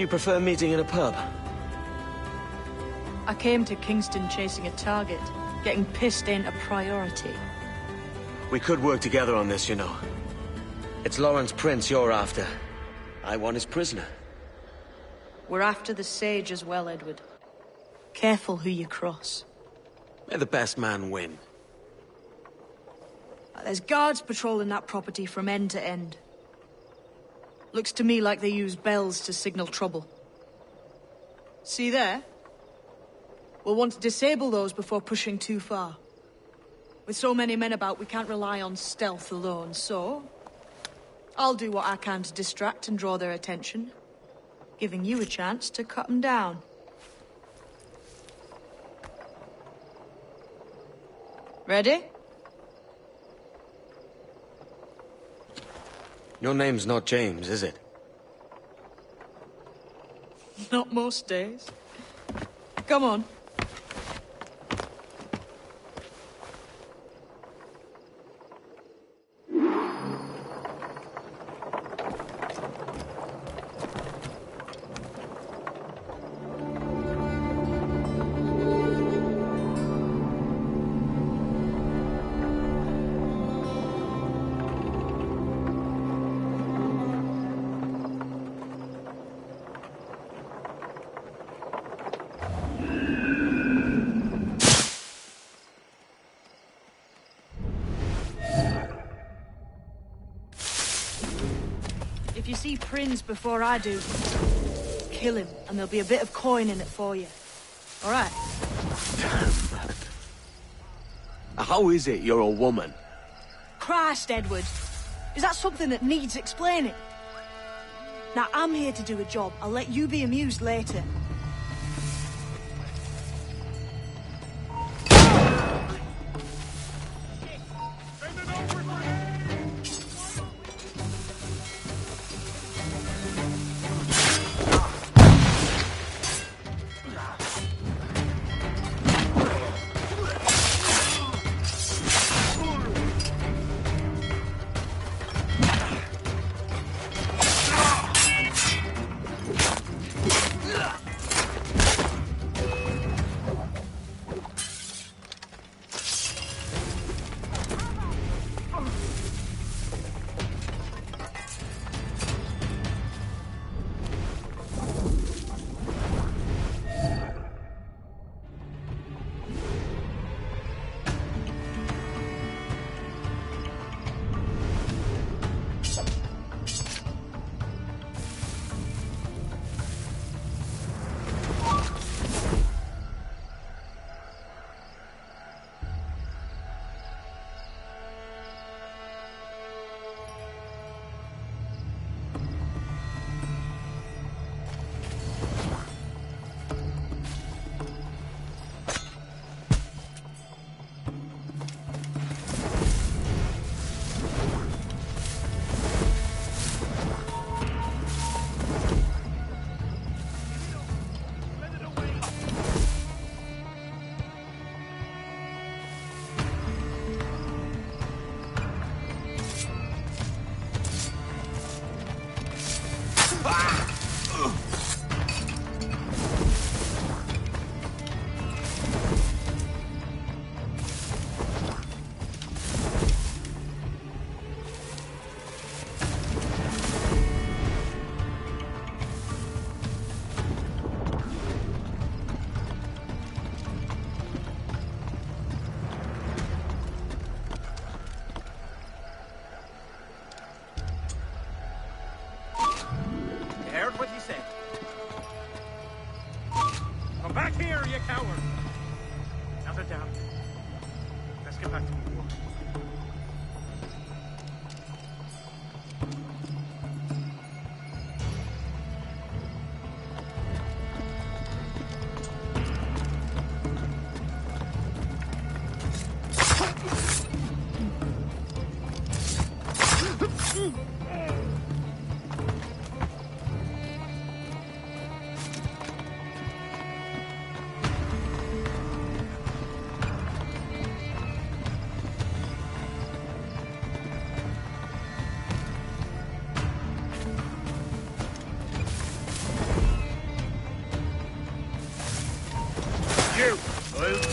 you prefer meeting in a pub? I came to Kingston chasing a target. Getting pissed ain't a priority. We could work together on this, you know. It's Lawrence Prince you're after. I want his prisoner. We're after the Sage as well, Edward. Careful who you cross. May the best man win. There's guards patrolling that property from end to end. Looks to me like they use bells to signal trouble. See there? We'll want to disable those before pushing too far. With so many men about, we can't rely on stealth alone, so... I'll do what I can to distract and draw their attention, giving you a chance to cut them down. Ready? Your name's not James, is it? Not most days. Come on. If you see Prince before I do, kill him, and there'll be a bit of coin in it for you. All right? Damn, man. How is it you're a woman? Christ, Edward. Is that something that needs explaining? Now, I'm here to do a job. I'll let you be amused later.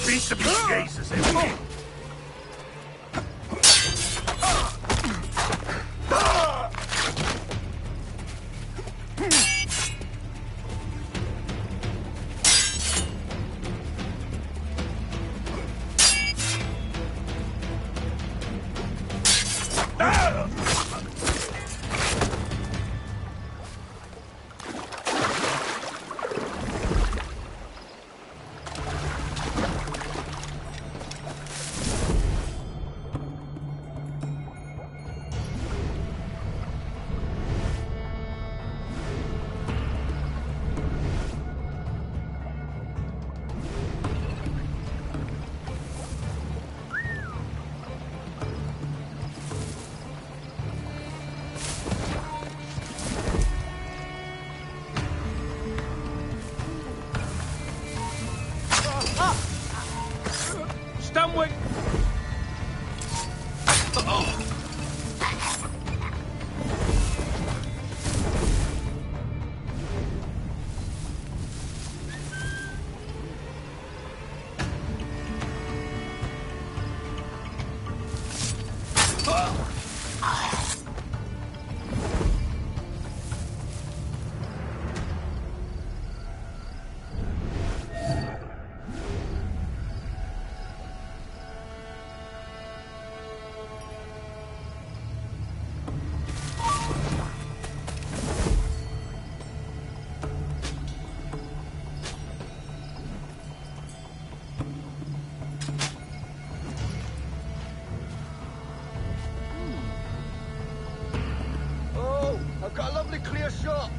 piece of Jesus, everything. Stunwick! I've got a lovely clear shot.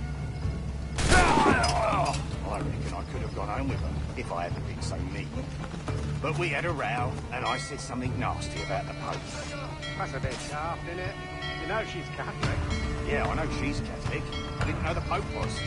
I reckon I could have gone home with her if I hadn't been so mean. But we had a row, and I said something nasty about the Pope. That's a bit sharp, isn't it? You know she's Catholic. Yeah, I know she's Catholic. I didn't know the Pope was.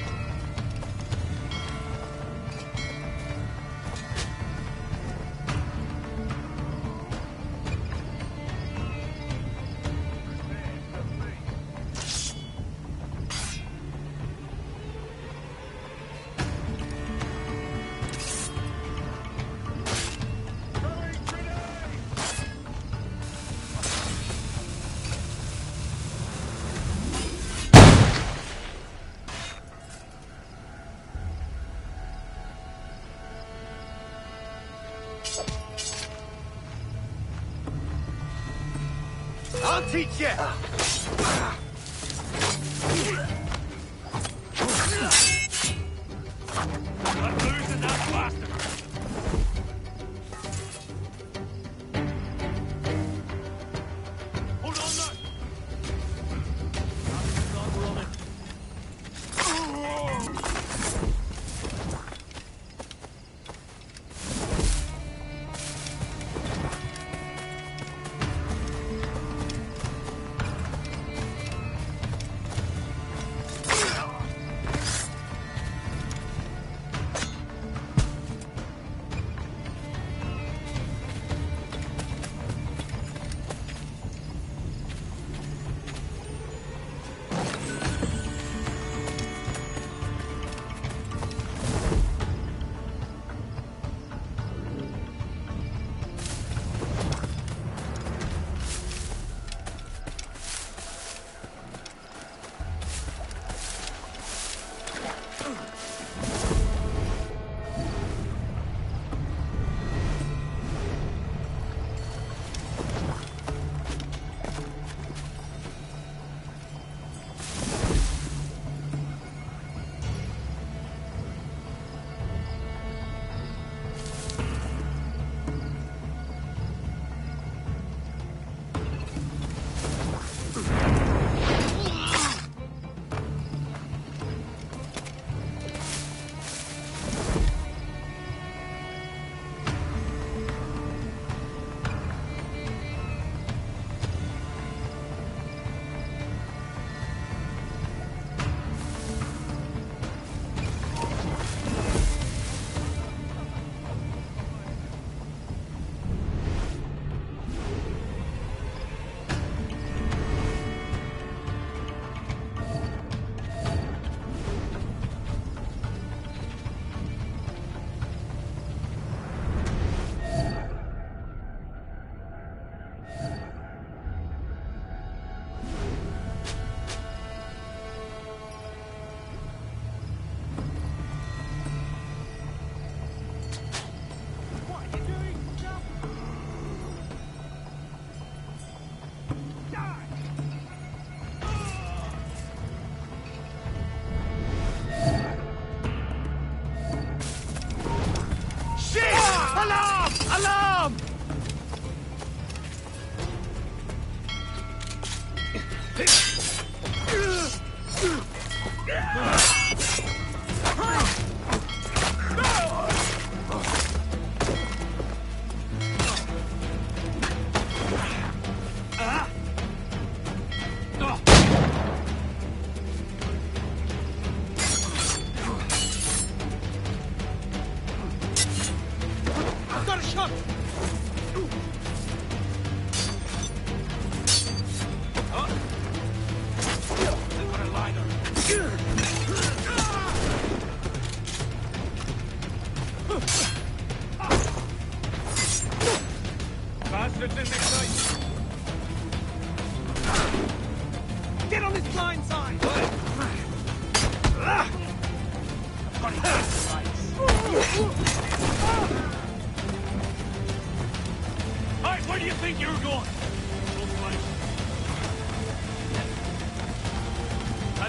I'll teach you. I'm losing that bastard! Hold on now! We're on it.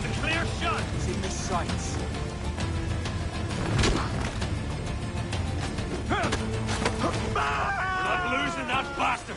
got a clear shot. He's in the sights. We're not losing that bastard.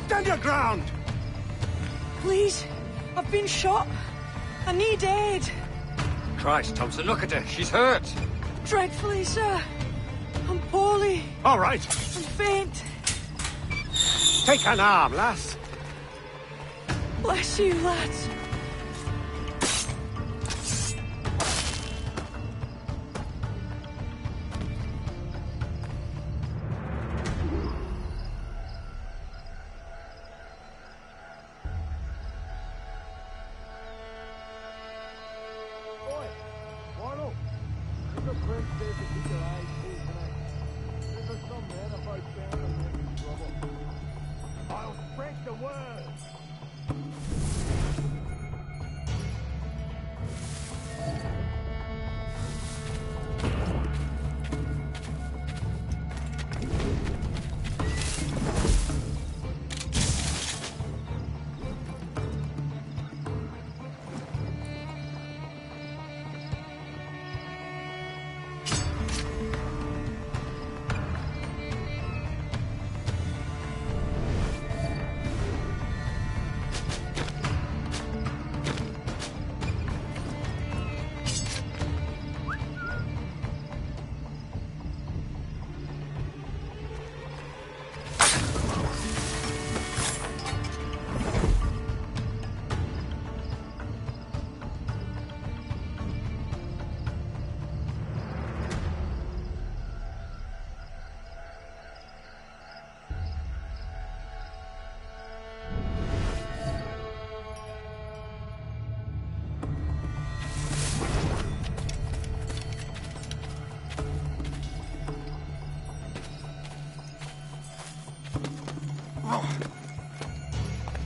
Stand your ground! Please, I've been shot. I need aid. Christ, Thompson, look at her. She's hurt. Dreadfully, sir. I'm poorly. All right. I'm faint. Take an arm, lass. Bless you, lads. I'll spread the word.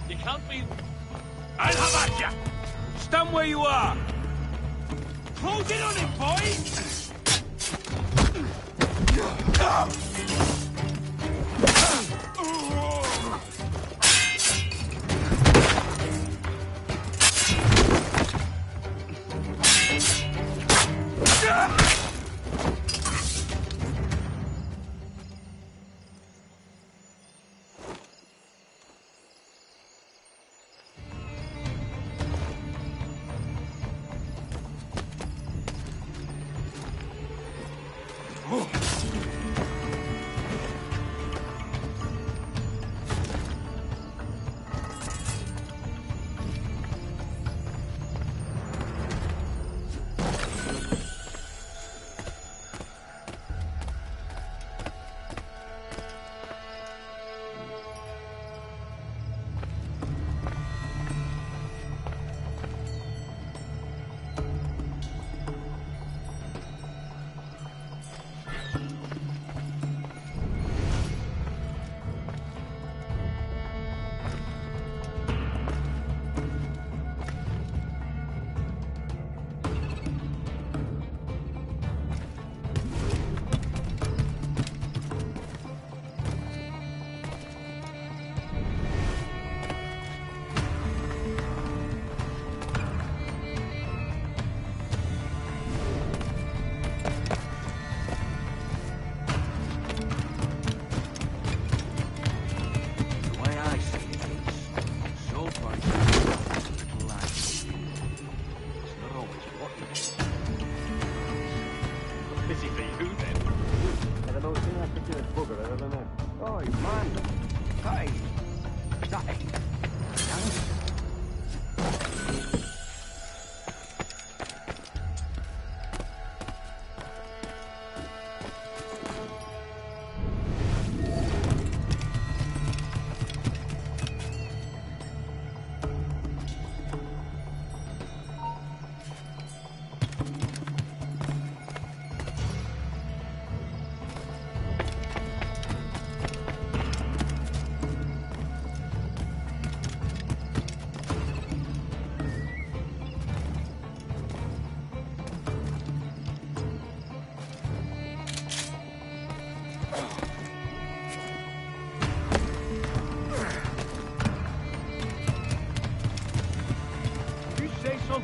You can't be... I'll have at ya! Stand where you are! Close in on him, boys!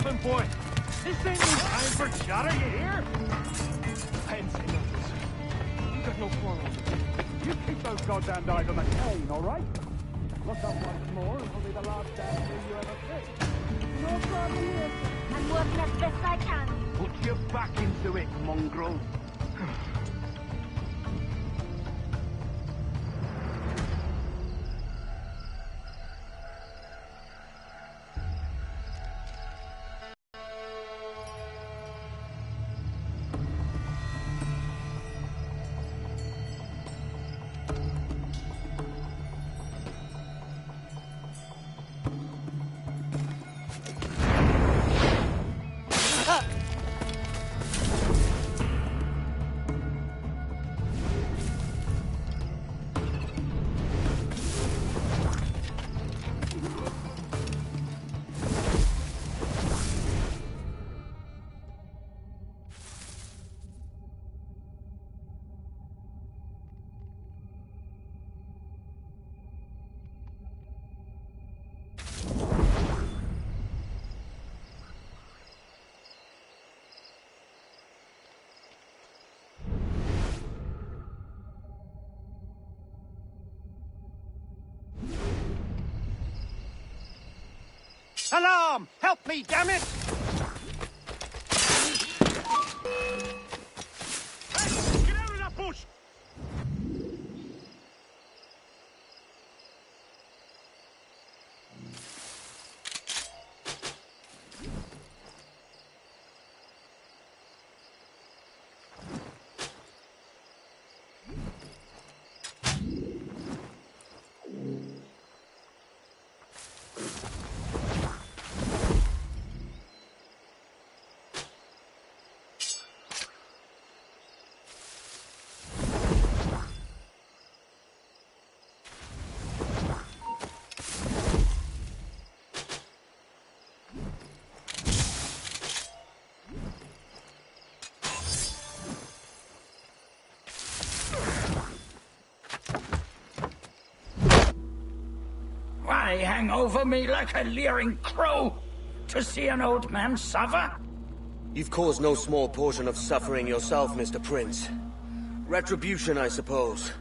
happen, boy. This ain't no time for chatter, you hear? I ain't saying nothing, sir. You got no quarrel. You keep those goddamn eyes on the cane, all right? Look up once more, it'll be the last damn thing you ever see. No problem, miss. I'm working as best I can. Put your back into it, mongrel. Alarm! Help me, damn it! Hey, get out of that bush! Why hang over me like a leering crow? To see an old man suffer? You've caused no small portion of suffering yourself, Mr. Prince. Retribution, I suppose.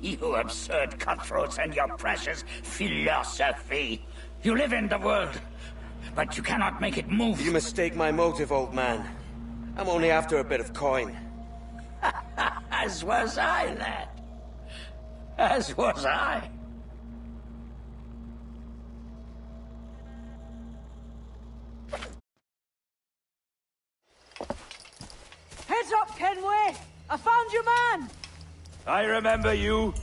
You absurd cutthroats and your precious philosophy. You live in the world, but you cannot make it move. You mistake my motive, old man. I'm only after a bit of coin. As was I, lad. As was I. Heads up, Kenway! I found your man! I remember you.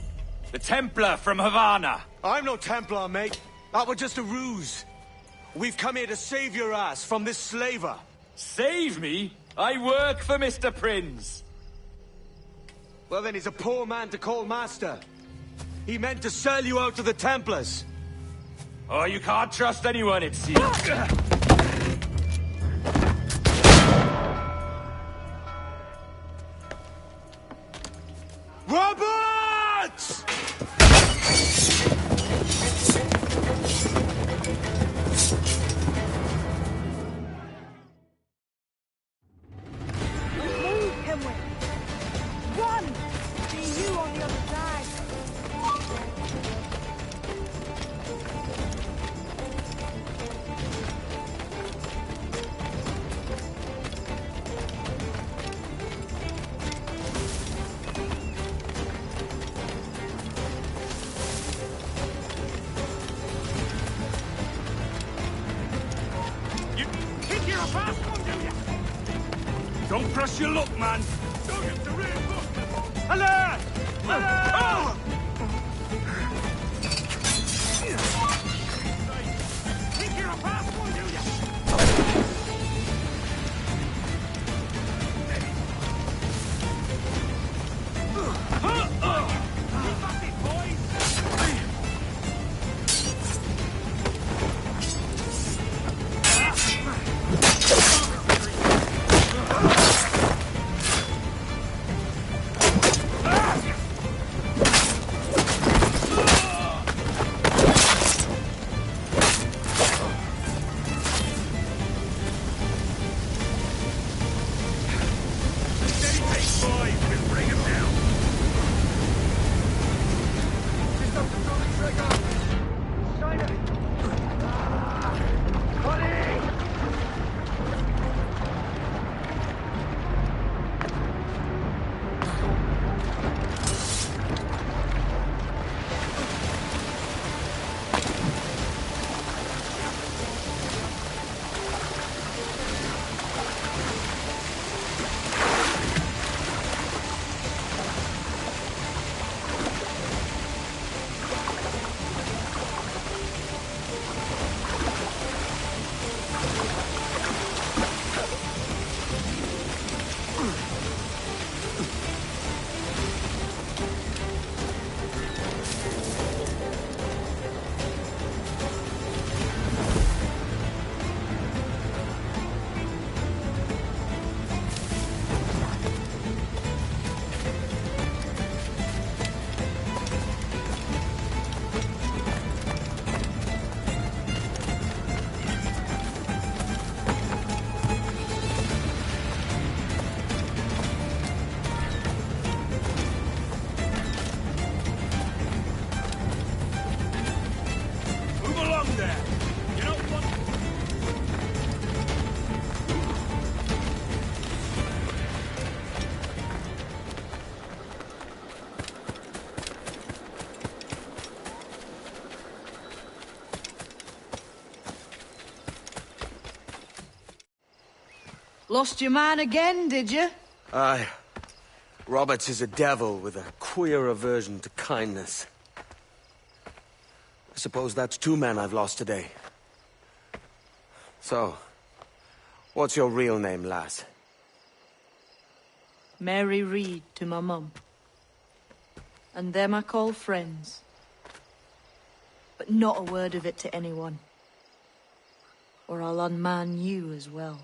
The Templar from Havana. I'm no Templar, mate. That was just a ruse. We've come here to save your ass from this slaver. Save me? I work for Mr. Prince. Well, then he's a poor man to call master. He meant to sell you out to the Templars. Oh, you can't trust anyone, it seems. Roberts! Move, Kenway! Run! See you on the other side! You think you're a fast one, do you? Don't press your luck, man. Don't get the real book. Alert! Alert! Think you're a fast one, do you? You got it, boys! Lost your man again, did you? Aye. Roberts is a devil with a queer aversion to kindness. I suppose that's 2 men I've lost today. So, what's your real name, lass? Mary Reed to my mum. And them I call friends. But not a word of it to anyone. Or I'll unman you as well.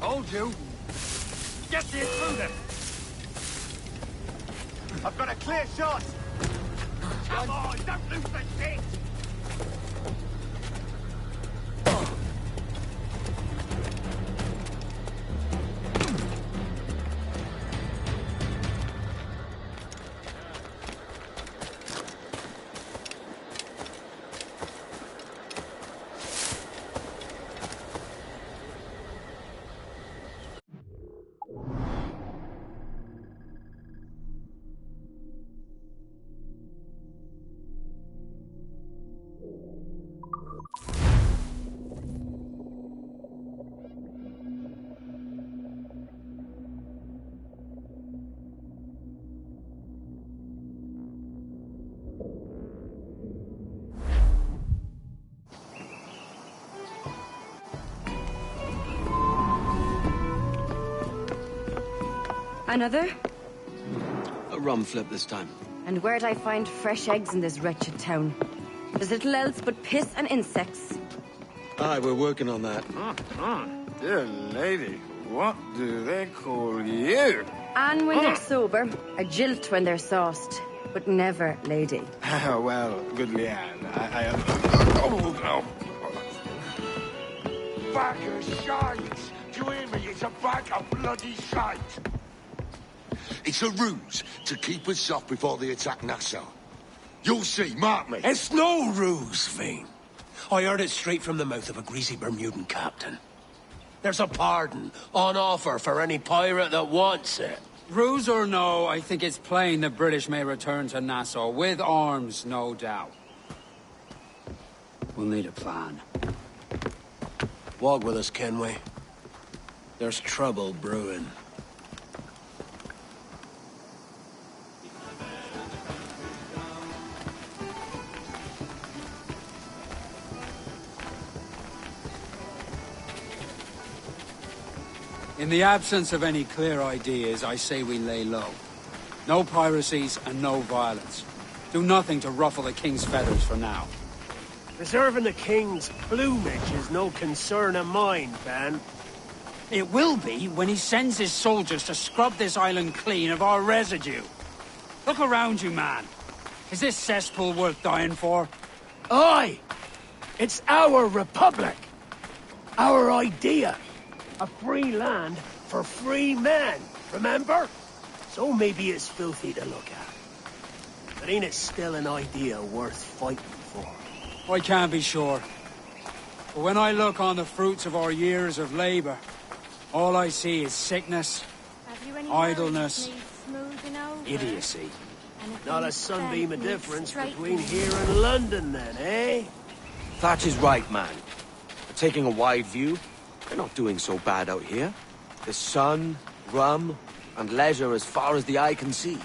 Hold you. Get the intruder. I've got a clear shot. Come on, don't lose the shit! Another? A rum flip this time. And where'd I find fresh eggs in this wretched town? There's little else but piss and insects. Aye, we're working on that. Dear lady, what do they call you? And when they're sober, a jilt when they're sauced, but never lady. Well, good Leanne, I am... Oh. Bag of shite! Do you hear me? It's a bag of bloody shite! It's a ruse to keep us soft before they attack Nassau. You'll see, mark me. It's no ruse, Fiend. I heard it straight from the mouth of a greasy Bermudan captain. There's a pardon on offer for any pirate that wants it. Ruse or no, I think it's plain the British may return to Nassau, with arms, no doubt. We'll need a plan. Walk with us, Kenway. There's trouble brewing. In the absence of any clear ideas, I say we lay low. No piracies and no violence. Do nothing to ruffle the king's feathers for now. Preserving the king's plumage is no concern of mine, Ben. It will be when he sends his soldiers to scrub this island clean of our residue. Look around you, man. Is this cesspool worth dying for? Aye! It's our republic! Our idea! A free land for free men, remember? So maybe it's filthy to look at. But ain't it still an idea worth fighting for? I can't be sure. But when I look on the fruits of our years of labor, all I see is sickness, idleness, idiocy. Not a sunbeam of difference between here and London, then, eh? Thatch is right, man. But taking a wide view, they're not doing so bad out here. The sun, rum, and leisure as far as the eye can see.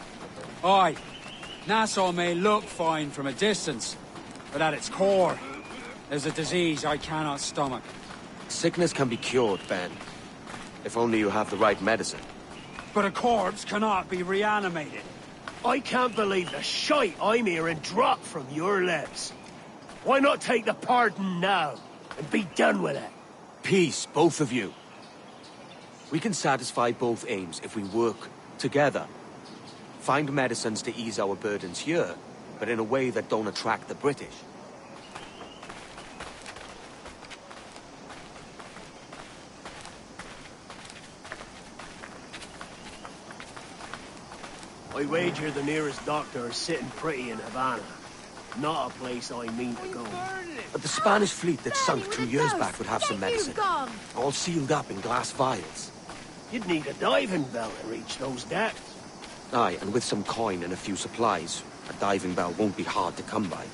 Aye. Nassau may look fine from a distance, but at its core, there's a disease I cannot stomach. Sickness can be cured, Ben. If only you have the right medicine. But a corpse cannot be reanimated. I can't believe the shite I'm hearing drop from your lips. Why not take the pardon now, and be done with it? Peace, both of you. We can satisfy both aims if we work together. Find medicines to ease our burdens here, but in a way that don't attract the British. I wager the nearest doctor is sitting pretty in Havana. Not a place I mean to go. But the Spanish fleet that sunk 2 years back would have some medicine. All sealed up in glass vials. You'd need a diving bell to reach those depths. Aye, and with some coin and a few supplies, a diving bell won't be hard to come by.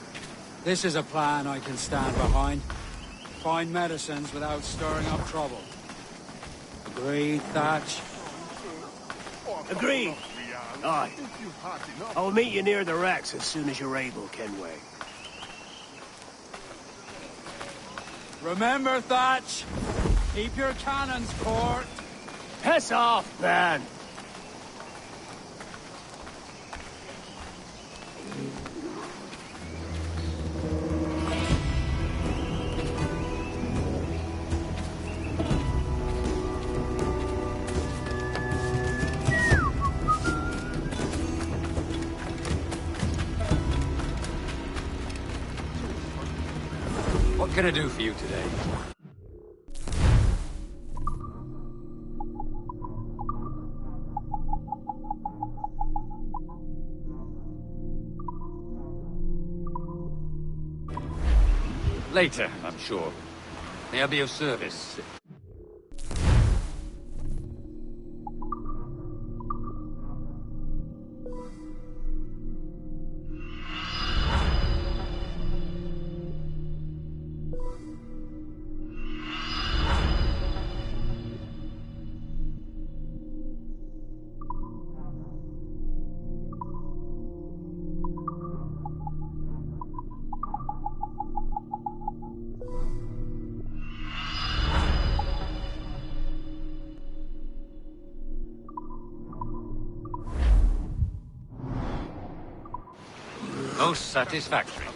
This is a plan I can stand behind. Find medicines without stirring up trouble. Agreed, Thatch? Agreed. Aye. I'll meet you near the wrecks as soon as you're able, Kenway. Remember, Thatch, keep your cannons court. Piss off, man! What can I do for you today? Later, I'm sure. May I be of service? Most satisfactory.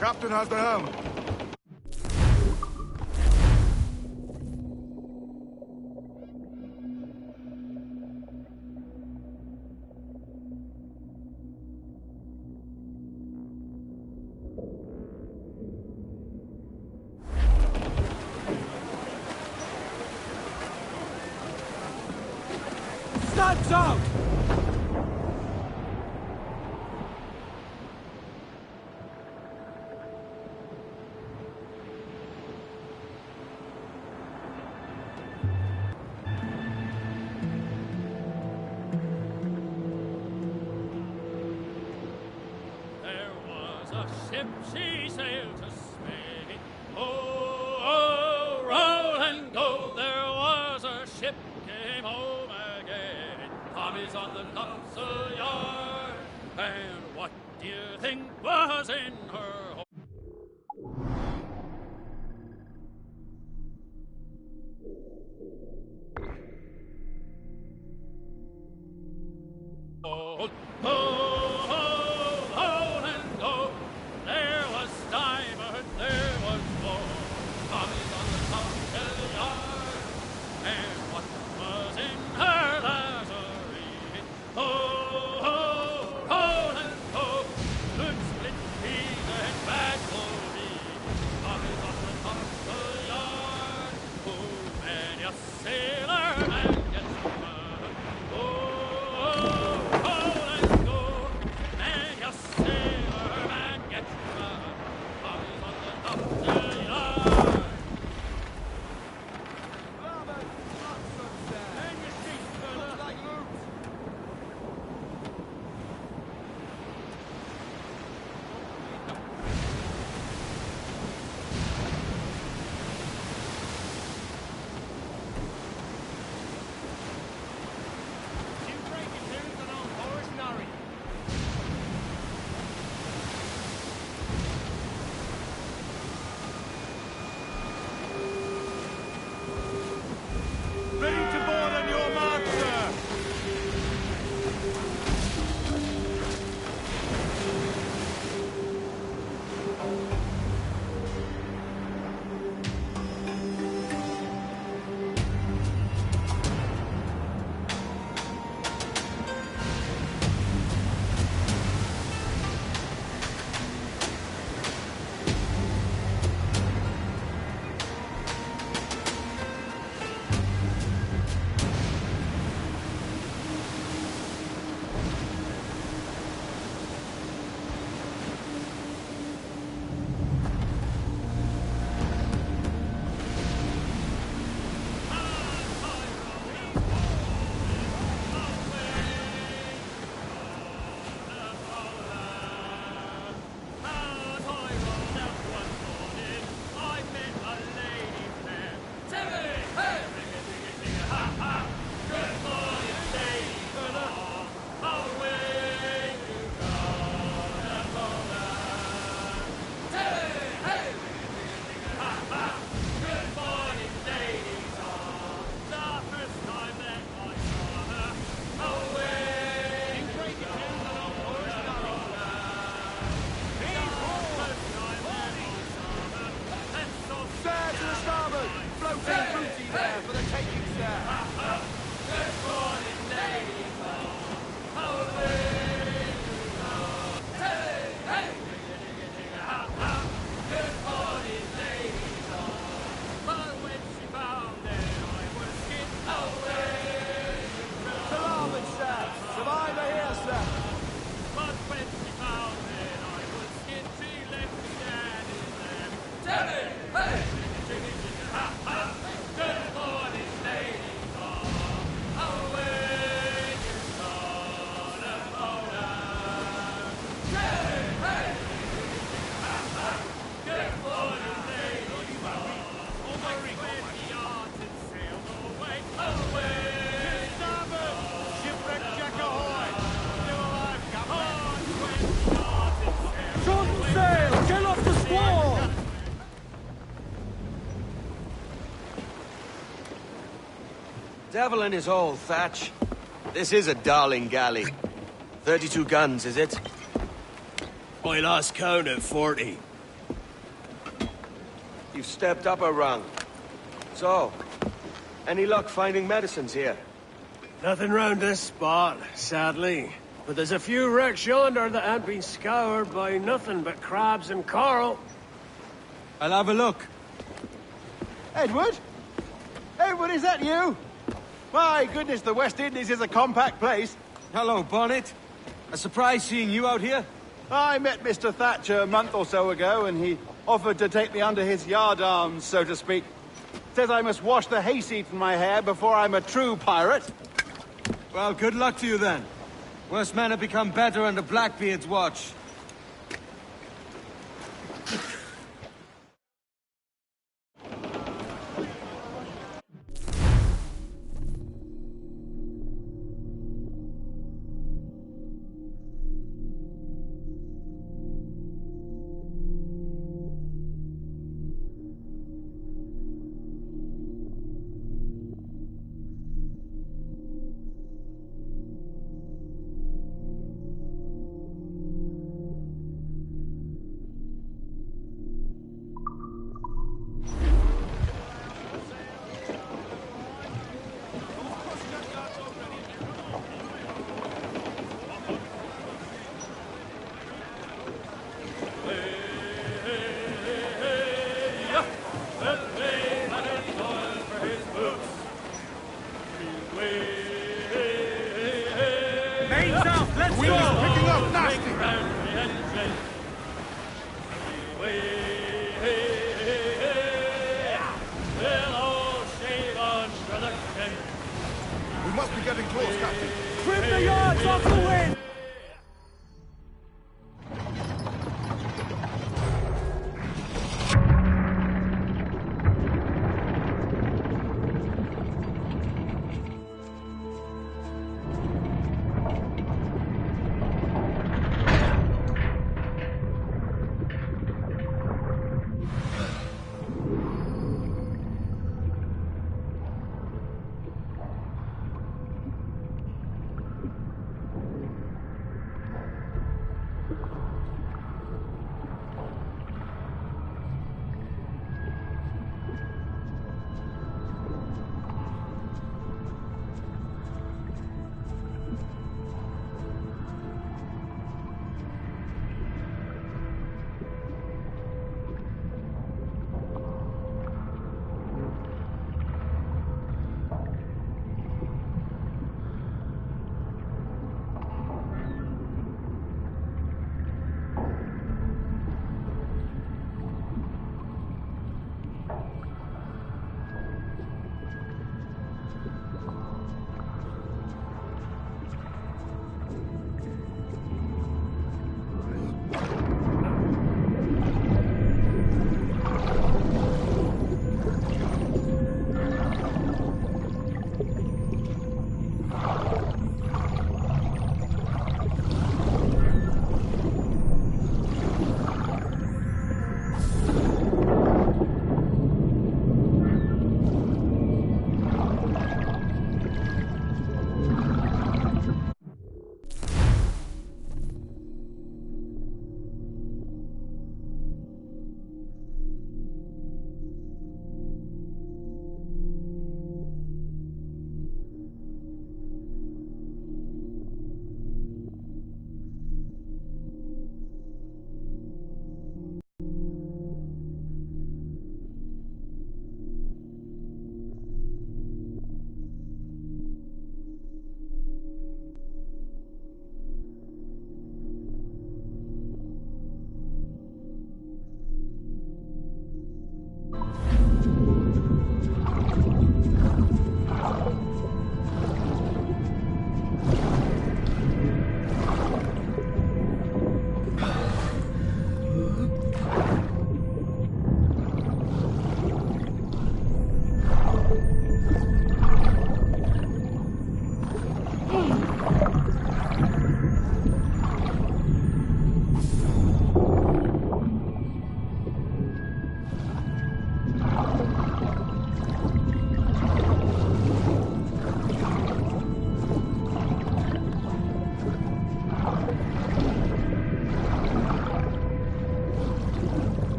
Captain has the helm. Stands out! There was a ship, she sailed to Spain. Oh, oh, roll and on the topsail yard. And what do you think was in her hold? Hold and go. There was Stuyvesant, there was Moore. Tommy's on the topsail yard. And what was in her lazarie? Hold and go. Good split peas and bad cody. Tommy's on the topsail yard. Oh, many a sailor man gets mad. Ready to board on your mark, sir. Devil in his hole, Thatch. This is a darling galley. 32 guns, is it? I lost count at 40. You've stepped up a rung. So, any luck finding medicines here? Nothing round this spot, sadly. But there's a few wrecks yonder that ain't been scoured by nothing but crabs and coral. I'll have a look. Edward? Edward, is that you? My goodness, the West Indies is a compact place. Hello, Bonnet. A surprise seeing you out here? I met Mr. Thatcher a month or so ago, and he offered to take me under his yardarms, so to speak. Says I must wash the hayseed from my hair before I'm a true pirate. Well, good luck to you then. Worst men have become better under Blackbeard's watch. south! Let's go! Wind's picking up nasty! We must be getting close, Captain. Trim the yards off the wind!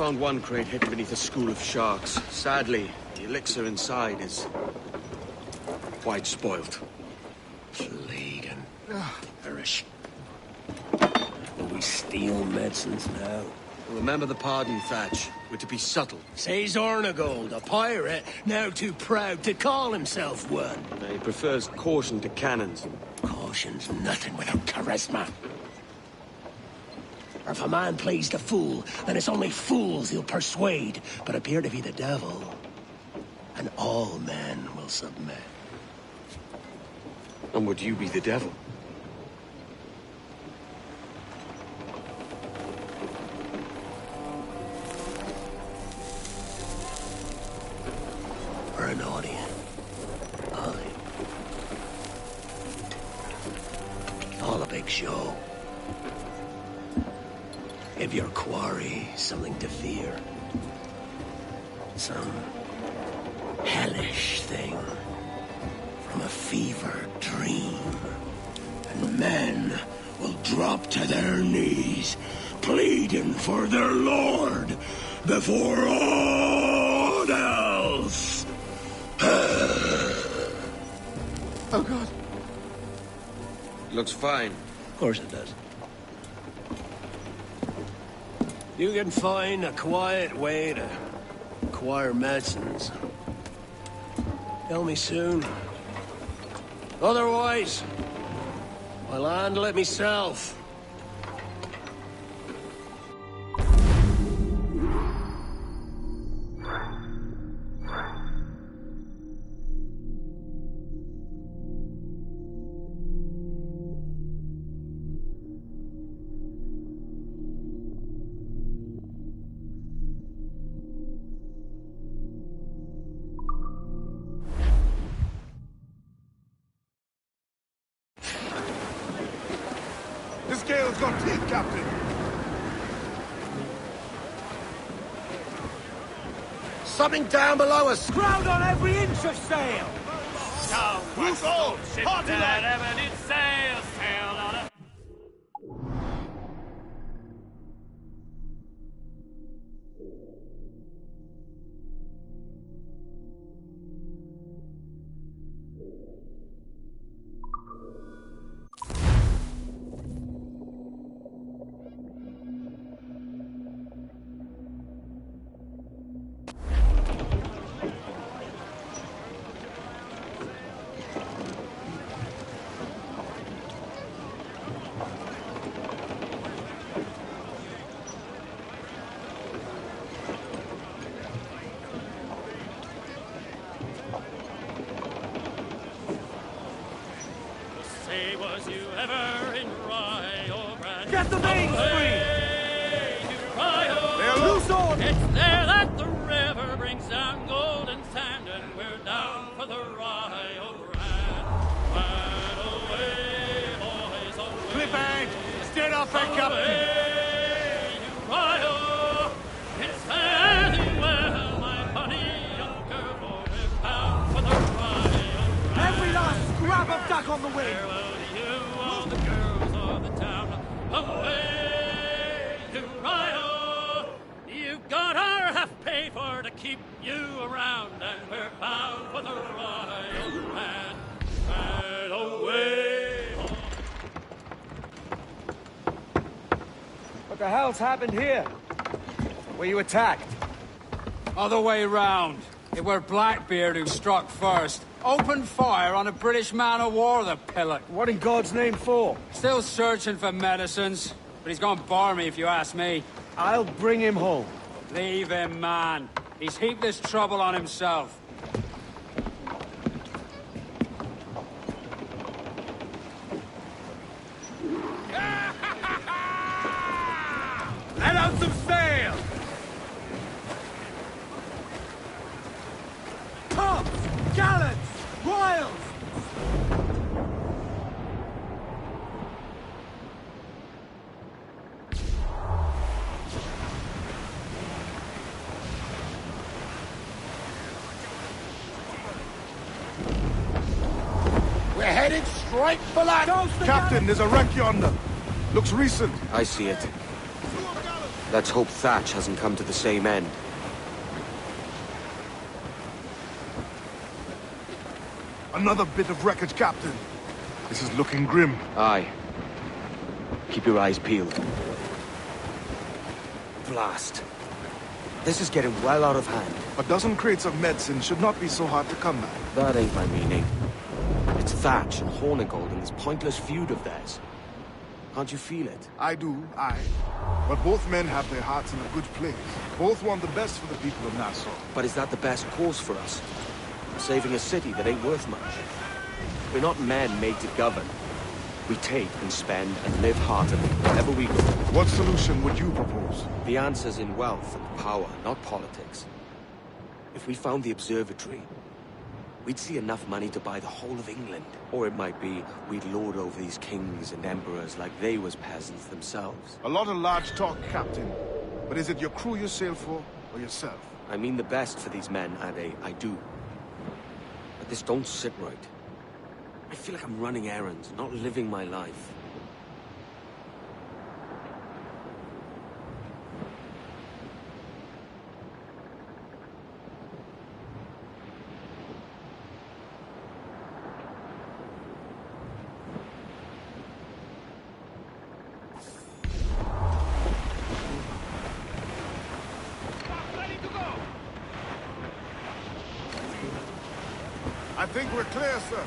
found one crate hidden beneath a school of sharks. Sadly, the elixir inside is quite spoilt. Plague and perish. Will we steal medicines now? Remember the pardon, Thatch. We're to be subtle. Says Ornagold, a pirate, now too proud to call himself one. He prefers caution to cannons. Caution's nothing without charisma. Or if a man plays the fool, then it's only fools he'll persuade, but appear to be the devil. And all men will submit. And would you be the devil? Or an audience. Aye. All a big show. Give your quarry something to fear. Some hellish thing from a fevered dream. And men will drop to their knees, pleading for their lord before all else. Oh, God. Looks fine. Of course it does. You can find a quiet way to acquire medicines. Tell me soon. Otherwise, I'll handle it myself. This gale's got teeth, Captain. Something down below us! Crowd on every inch of sail! Down Who's all? ship Party that like! ever did sail, sailed on a... Say, was you ever in Rio Grande? Get the main Away to Rio. They're loose on! It's there that the river brings down golden sand, and we're down for the Rio Grande. And away, boys, away. Clip edge! Steer up, Captain! Away to Rio. It's fairly well, my honey, young girl, for we're bound for the Rio Grande. Every last scrap of duck on the wing! Farewell to you, all the girls of the town. Away to Rio. You've got our half pay for to keep you around, and we're bound for the Rio Grande. And away. What the hell's happened here? Were you attacked? Other way round. It were Blackbeard who struck first. Opened fire on a British man-o'-war, the pillock. What in God's name for? Still searching for medicines, but he's gone barmy if you ask me. I'll bring him home. Leave him, man. He's heaped this trouble on himself. Let out some sail! Tops! Gallants! Royals! We're headed straight for that! Toast the Captain, there's a wreck yonder. Looks recent. I see it. Let's hope Thatch hasn't come to the same end. Another bit of wreckage, Captain. This is looking grim. Aye. Keep your eyes peeled. Blast. This is getting well out of hand. A dozen crates of medicine should not be so hard to come by. That ain't my meaning. It's Thatch and Hornigold and this pointless feud of theirs. Can't you feel it? I do, aye. But both men have their hearts in a good place. Both want the best for the people of Nassau. But is that the best course for us? Saving a city that ain't worth much. We're not men made to govern. We take and spend and live heartily wherever we go. What solution would you propose? The answer's in wealth and power, not politics. If we found the observatory, we'd see enough money to buy the whole of England. Or it might be we'd lord over these kings and emperors like they was peasants themselves. A lot of large talk, Captain. But is it your crew you sail for, or yourself? I mean the best for these men, Ade, I do. But this don't sit right. I feel like I'm running errands, not living my life. I think we're clear, sir.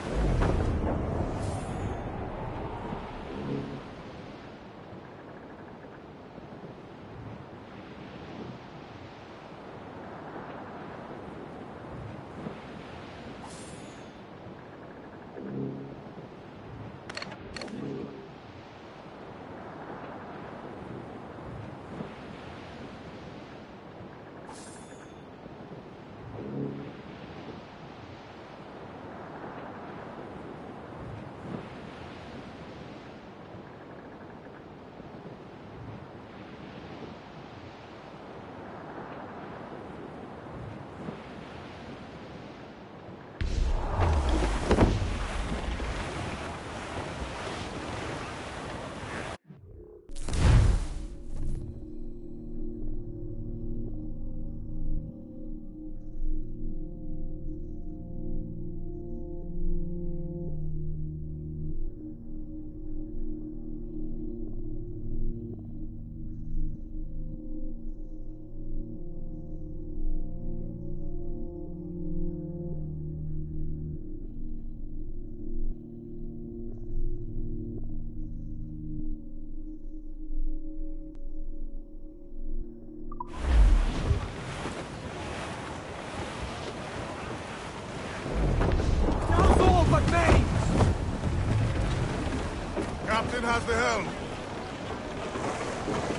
Captain has the helm.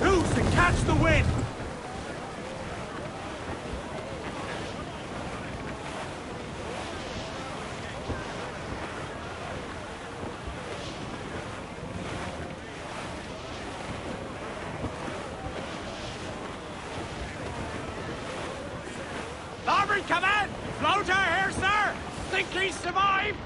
Loose and catch the wind! Larboard, come in! Floater here, sir! Think he survived?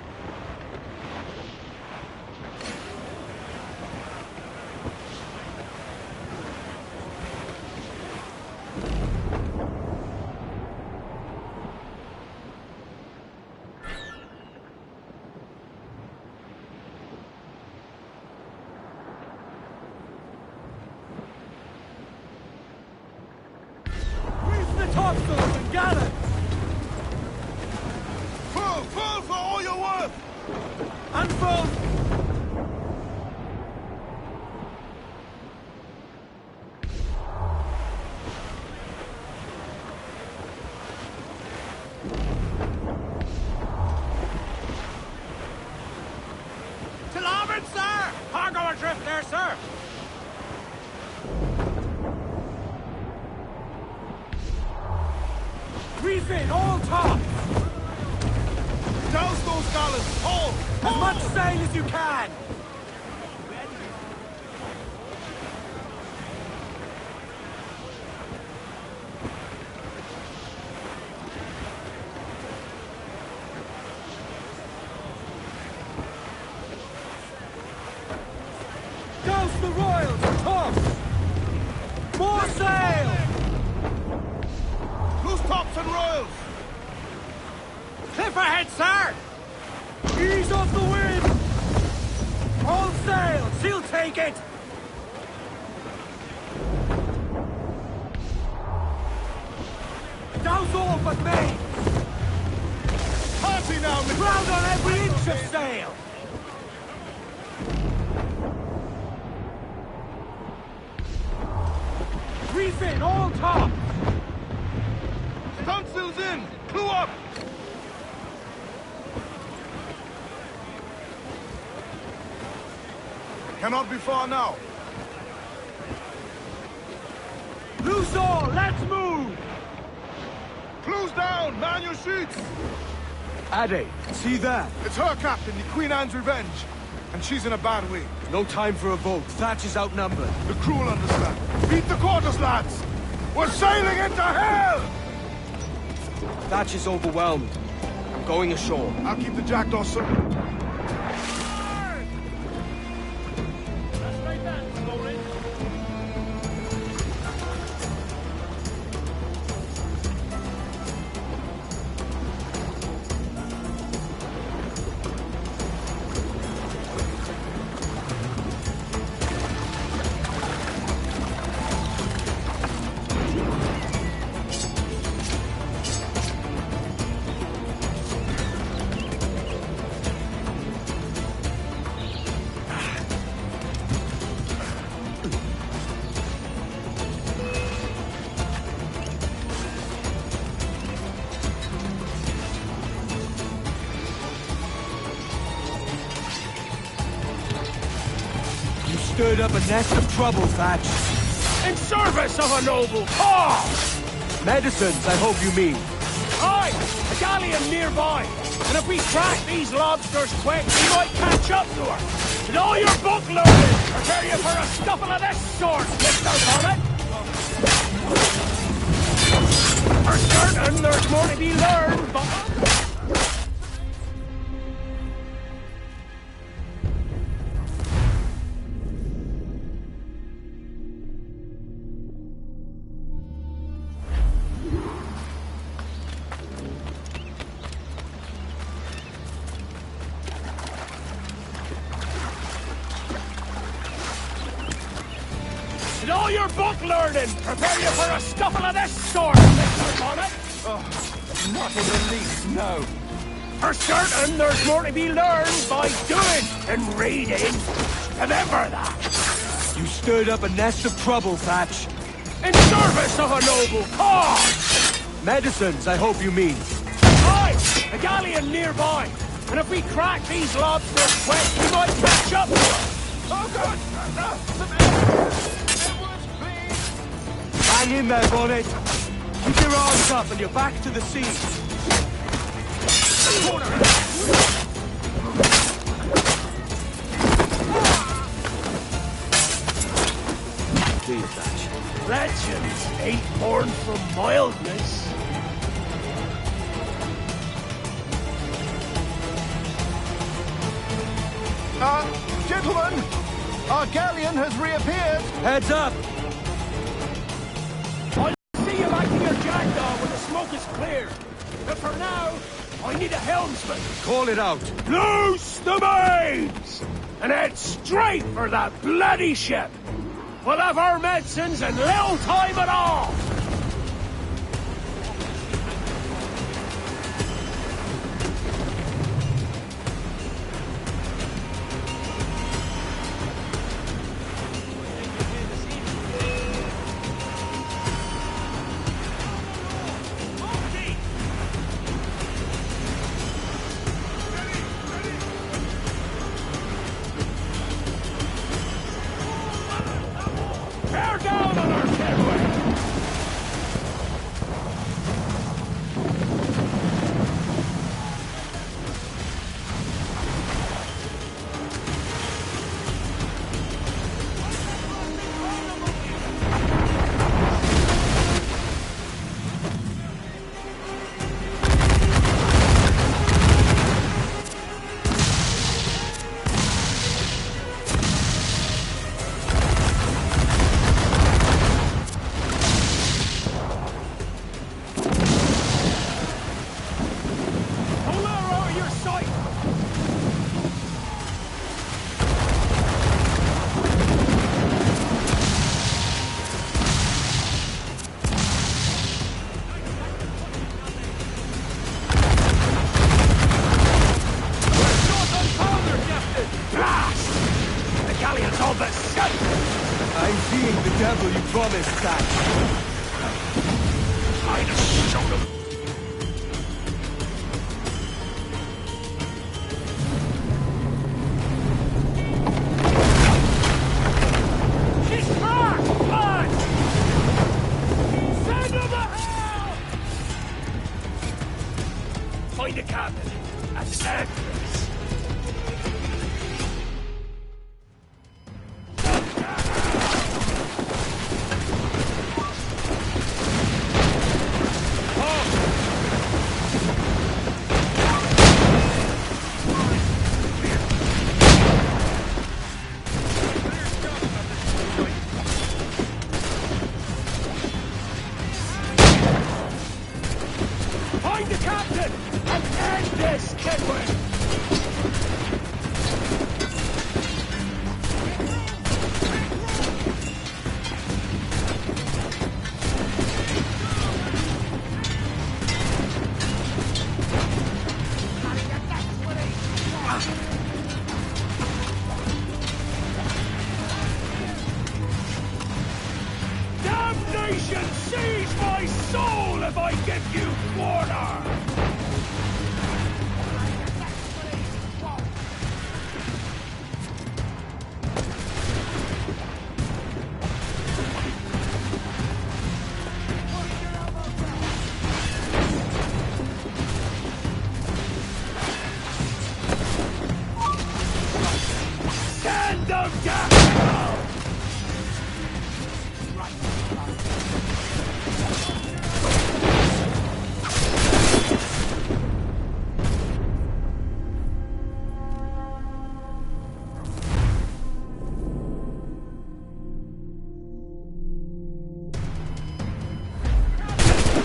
Topsails and gallant! Full, full for all you're worth! And full! To larboard, sir! Cargo adrift there, sir! Reef in, all tops! Douse those gallants, all! As much sail as you can! Douse the royals, tops! More sail! and royals! Cliff ahead, sir! Ease off the wind! All sails! He'll take it! Douse all but me! Party now, Mr. Ground on every inch of sail! Reef in, all top! Stunsails in! Clue up! Cannot be far now. Loose all, let's move! Close down! Man your sheets! Addy, see that? It's her captain, the Queen Anne's Revenge. And she's in a bad way. No time for a vote. Thatch is outnumbered. The crew will understand. Beat the quarters, lads! We're sailing into hell! Thatch is overwhelmed. I'm going ashore. I'll keep the jackdaw so... Stirred up a nest of trouble, Thatch. In service of a noble cause! Medicines, I hope you mean. Aye, a galleon nearby. And if we crack these lobsters quick, we might catch up to her. And all your book learning, prepare you for a scuffle of this sort, Mr. Bonnet. For certain, there's more to be learned, but... And all your book learning, prepare you for a scuffle of this sort, Mr. Bonnet. Oh, not in the least, no. For certain, there's more to be learned by doing and reading. Remember that. You stirred up a nest of trouble, Thatch. In service of a noble cause. Medicines, I hope you mean. Aye, a galleon nearby. And if we crack these lobsters quick, we might catch up to her. Oh, God! Hang in there, Bonnet. Keep your arms up and your back to the sea. Do you, Thatch? Legends ain't born from mildness. Gentlemen, our galleon has reappeared. Heads up! I'll see you back to your jackdaw when the smoke is clear. But for now, I need a helmsman. Call it out. Loose the mains! And head straight for that bloody ship. We'll have our medicines and little time at all. Bear down on our headway! people you promised, Thatch. I just showed them. She's back! Come! Send them to hell! Find the captain and end this. Find the captain and end this, Kenway! Damnation seize my soul if I give you quarter! Send them down!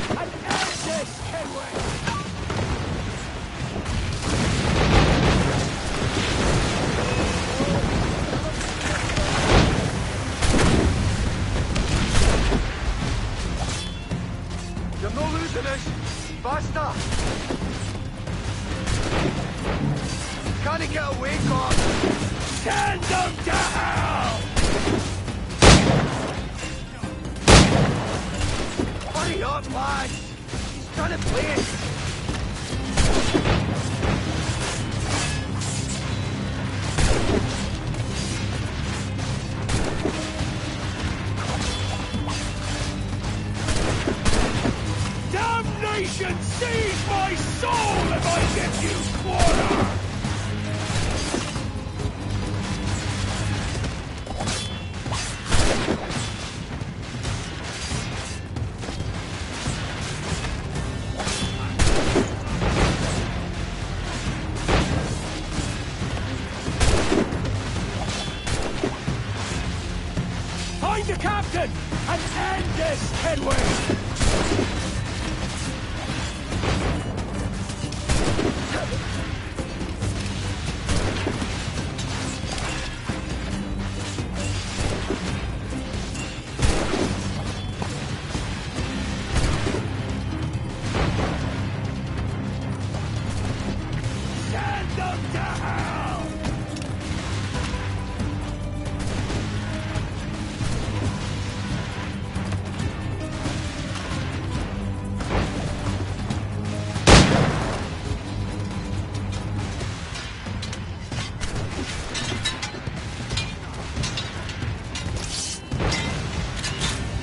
And end this, Kenway! You're not losing this. Faster. Can't he get away, God? Send them to hell! Hurry up, lad. He's trying to play it. Damnation seize my soul if I give you quarter! Find the captain and end this, Kenway! Send them to hell!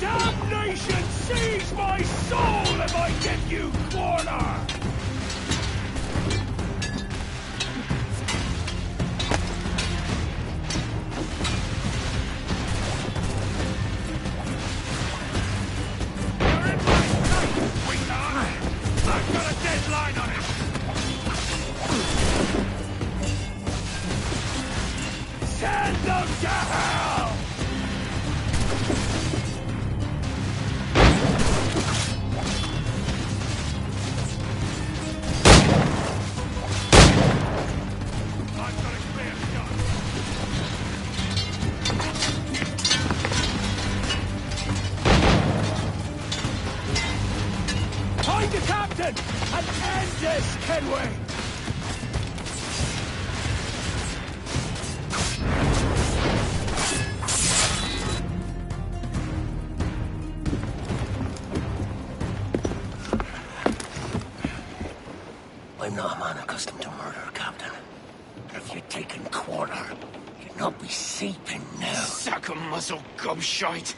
Damnation seize my soul if I give you quarter! You're in my sight, sweetheart. I've got a deadline on it. Send them to hell! I've got a clear shot. Find the captain and end this, Kenway! I'm not a man accustomed to murder, Captain. If you'd taken quarter, you'd not be seeping now. Sack a muzzle, gobshite.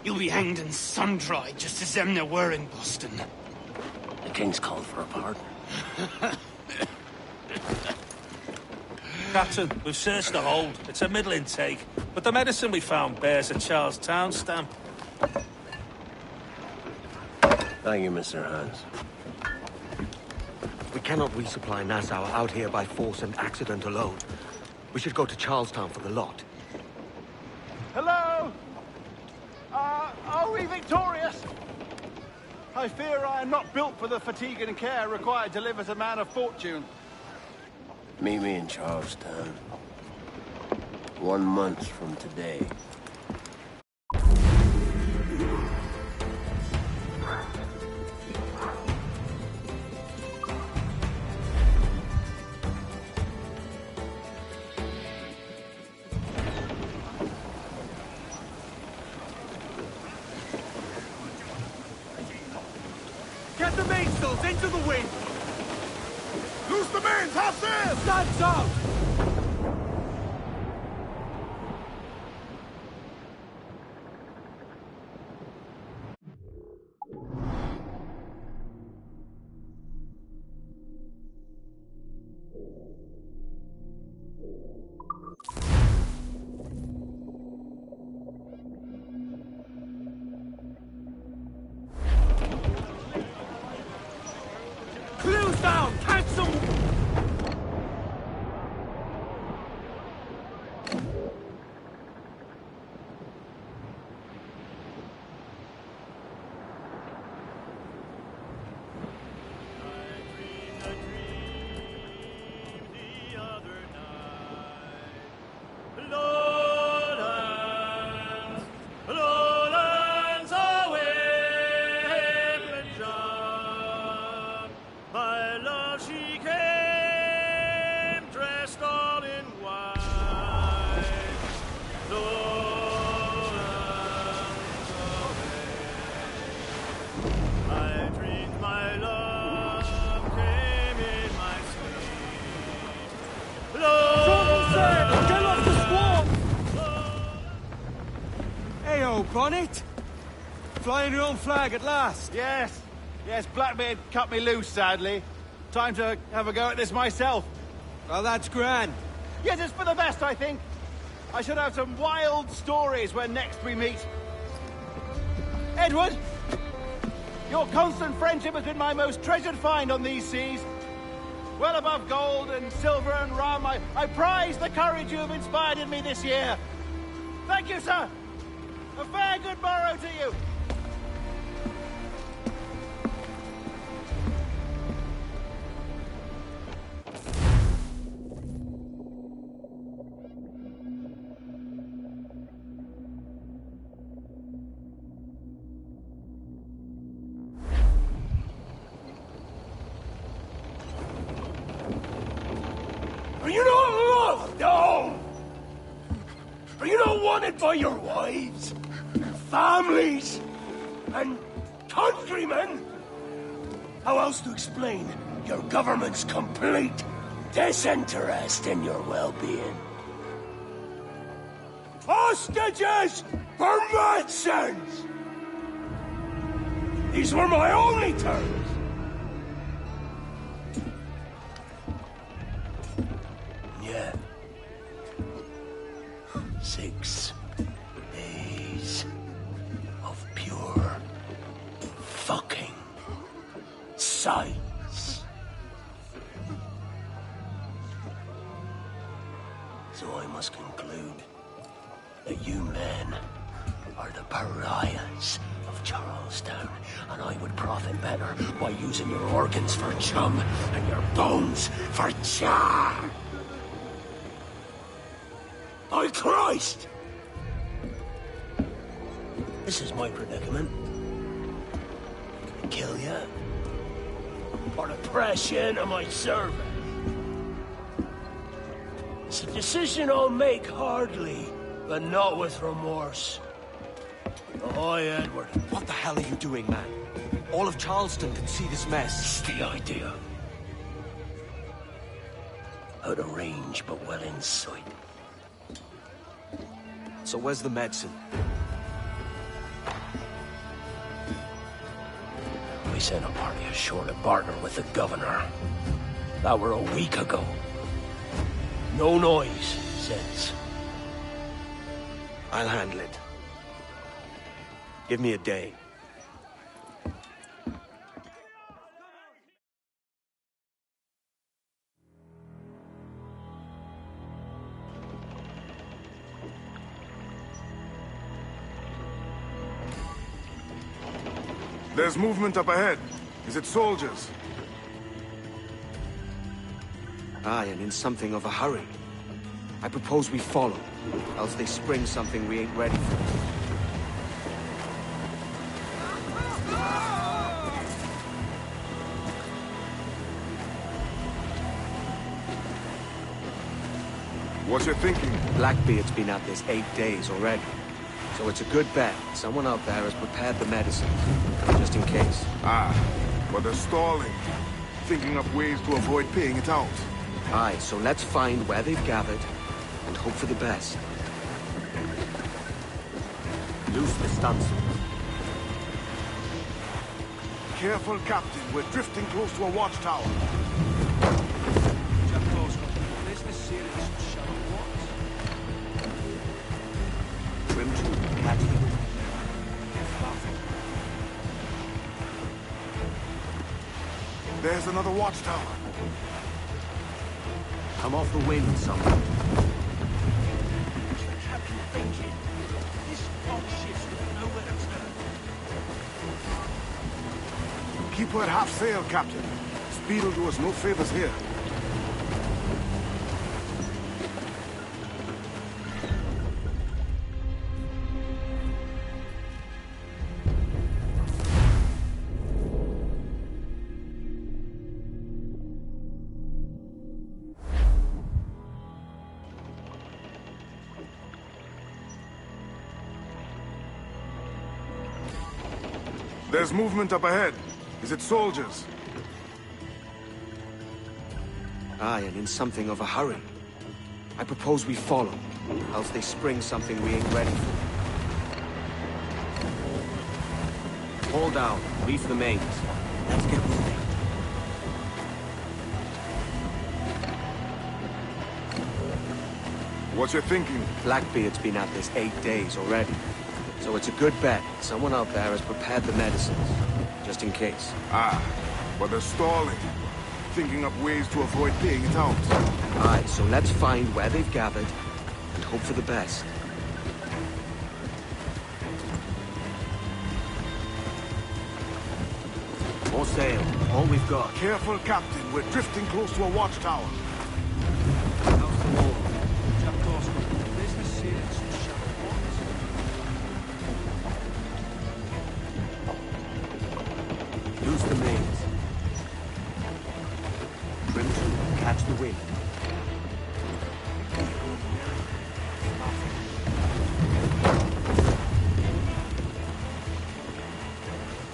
You'll be hanged and sun-dried just as them there were in Boston. The King's called for a pardon. Captain, we've searched the hold. It's a middling take, but the medicine we found bears a Charlestown stamp. Thank you, Mr. Hans. We cannot resupply Nassau out here by force and accident alone. We should go to Charlestown for the lot. Hello? Are we victorious? I fear I am not built for the fatigue and care required to live as a man of fortune. Meet me in Charlestown. 1 month from today. Get the mainsails into the wind! Loose the mains! Half sail! Stands out! Clues down! Cancel! Bonnet? Flying your own flag at last? Yes. Yes, Blackbeard cut me loose, sadly. Time to have a go at this myself. Well, that's grand. Yes, it's for the best, I think. I should have some wild stories when next we meet. Edward! Your constant friendship has been my most treasured find on these seas. Well above gold and silver and rum, I prize the courage you have inspired in me this year. Thank you, sir. A fair good morrow to you. Are you not loved? No! Are you not wanted by your wives, families, and countrymen? How else to explain your government's complete disinterest in your well-being? Hostages for medicines! These were my only terms. Yeah. 6 days of pure fucking science. So I must conclude that you men are the pariahs of Charlestown, and I would profit better by using your organs for chum and your bones for char. By Christ! This is my predicament. Kill you or to press you into my service. It's a decision I'll make hardly, but not with remorse. Ahoy, Edward. What the hell are you doing, man? All of Charleston can see this mess. It's the idea. Out of range, but well in sight. So where's the medicine? We sent a party ashore to barter with the governor. That were a week ago. No noise since. I'll handle it. Give me a day. There's movement up ahead. Is it soldiers? Aye, and in something of a hurry. I propose we follow, else they spring something we ain't ready for. What's your thinking? Blackbeard's been at this 8 days already. So it's a good bet. Someone out there has prepared the medicines, just in case. Ah, but they're stalling. Thinking up ways to avoid paying it out. Aye, so let's find where they've gathered, and hope for the best. Loose the stunts. Careful, Captain. We're drifting close to a watchtower. Trim to catch the wind. There's another watchtower. Come off the wind, someone. What's the captain thinking? This old ship's got nowhere to turn. Keep her at half sail, Captain. Speed'll do us no favors here. There's movement up ahead. Is it soldiers? Aye, and in something of a hurry. I propose we follow, else they spring something we ain't ready for. Haul down, reef the mains. Let's get moving. What's your thinking? Blackbeard's been at this 8 days already. So it's a good bet. Someone out there has prepared the medicines, just in case. Ah, but they're stalling. Thinking up ways to avoid paying it out. Aye, so let's find where they've gathered, and hope for the best. More sail, all we've got. Careful, Captain. We're drifting close to a watchtower. How's the wall? Loose the mains. Trim to, catch the wind.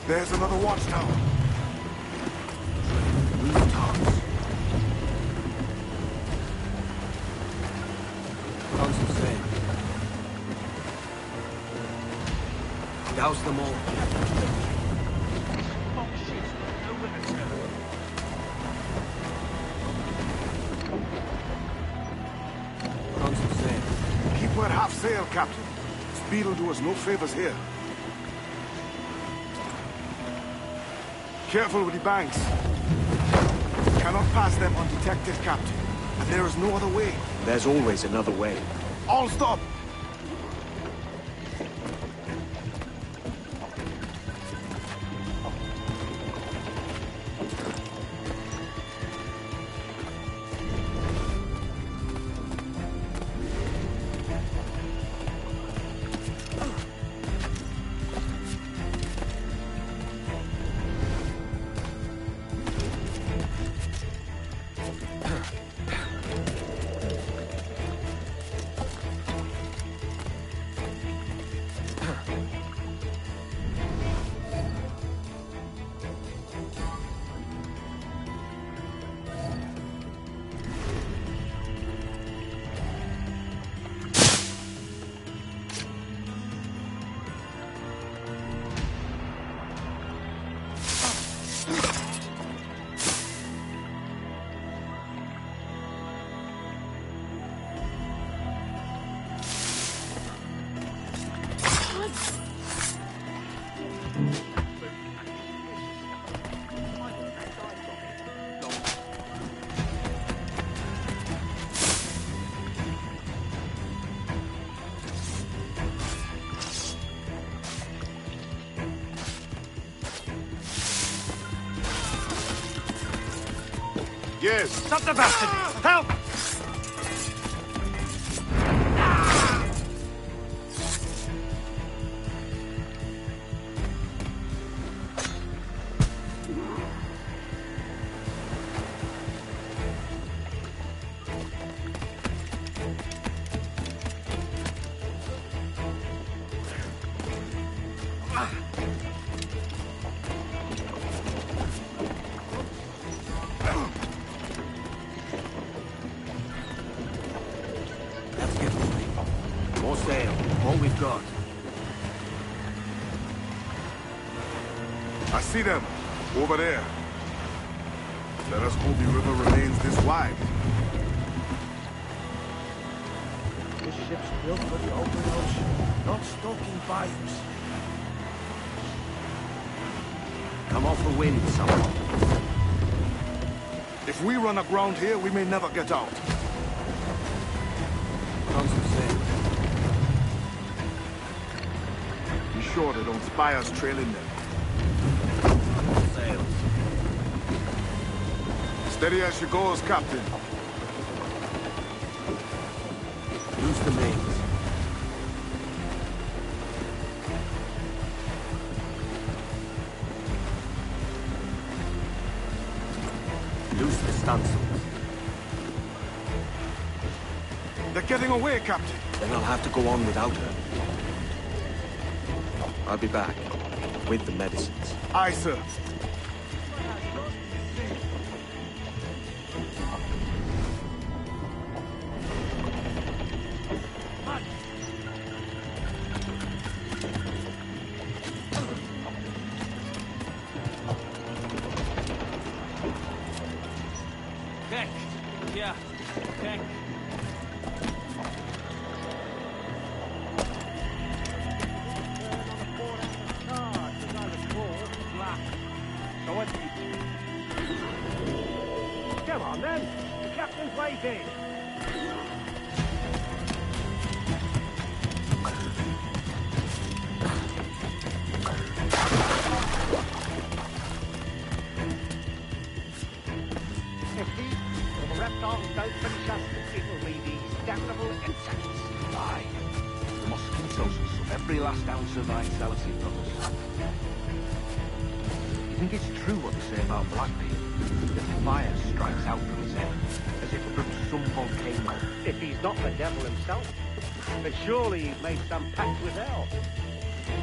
There's another watchtower. Loose tops. Constant sail. Douse them all. Keep her at half sail, Captain. Speed'll do us no favors here. Careful with the banks. Cannot pass them undetected, Captain. And there is no other way. There's always another way. All stop! Yes. Stop the bastard! Help! I see them. Over there. Let us hope the river remains this wide. This ship's built for the open ocean, not stalking bayous. Come off the wind, someone. If we run aground here, we may never get out. Be sure they don't spy us trailing them. Sails. Steady as she goes, Captain. Loose the mains. Loose the stunsails. They're getting away, Captain. Then I'll have to go on without her. I'll be back with the medicines. Aye, sir. Deck. Yeah. Deck. Come on, then. The captain's waiting. If these little reptiles don't finish us, it will be these damnable insects. Aye. The mosquitoes will suck every last ounce of vitality from us. You think it's true what they say about Blackbeard? That fire strikes out from his head, as if from some volcano. If he's not the devil himself, then surely he's made some pact with hell.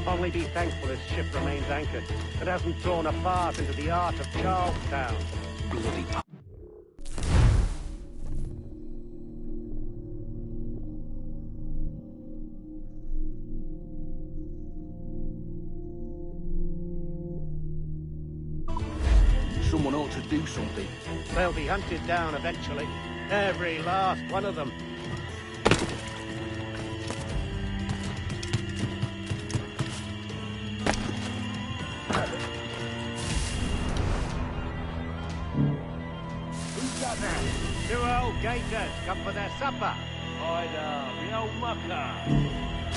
Only be thankful his ship remains anchored and hasn't torn apart into the art of Charlestown. Bloody Someone ought to do something. They'll be hunted down eventually. Every last one of them. Who's that now? Two old gators come for their supper. The old mucker.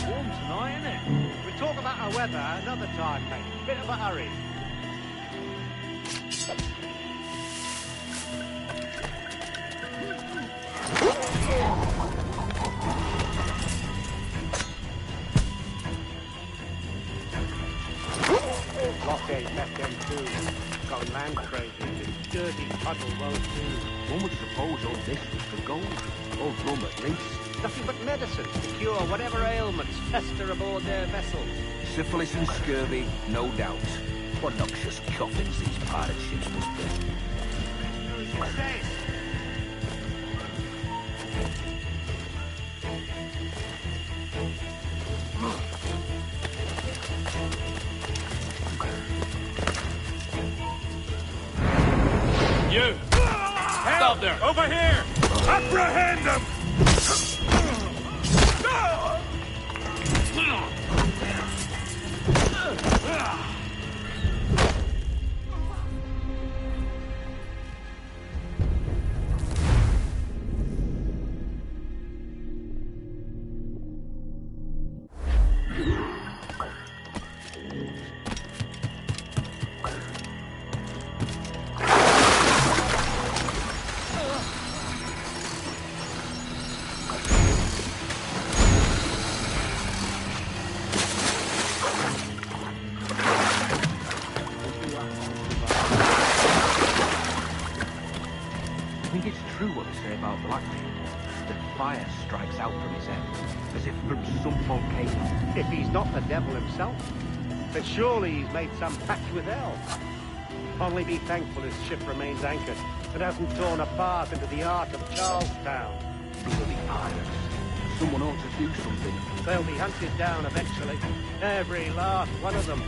Warm tonight, isn't it? We'll talk about our weather another time, mate. Bit of a hurry. Locke left them too. Gone land crazy. This dirty puddle won't do. One would suppose all this was for gold. Or rum at least. Nothing but medicine to cure whatever ailments fester aboard their vessels. Syphilis and scurvy, no doubt. What noxious coffins these pirate ships must be. You! Stop there! Over here! Apprehend them! think it's true what they say about Blackbeard? That fire strikes out from his head, as if from some volcano. If he's not the devil himself, then surely he's made some pact with hell. Only be thankful his ship remains anchored and hasn't torn a path into the heart of Charlestown. Bloody pirates. Someone ought to do something. They'll be hunted down eventually. Every last one of them.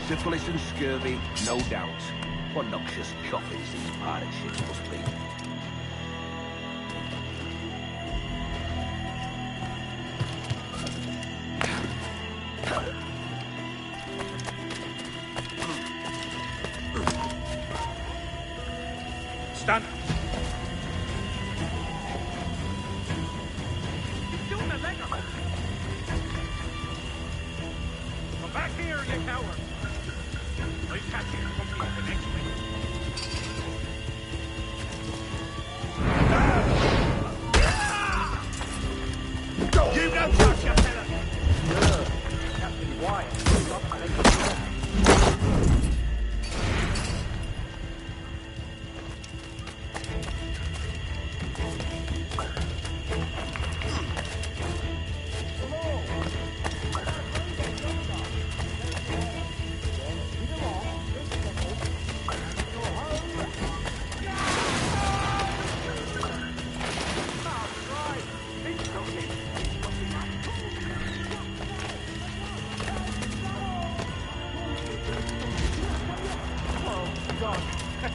Syphilis and scurvy, no doubt. What noxious coffins these pirate ships must be. Stand. Doing a leg up. Come back here, you coward. I'll catch you company the next week. You don't touch your fella! Sure. Captain Wyatt, not to make you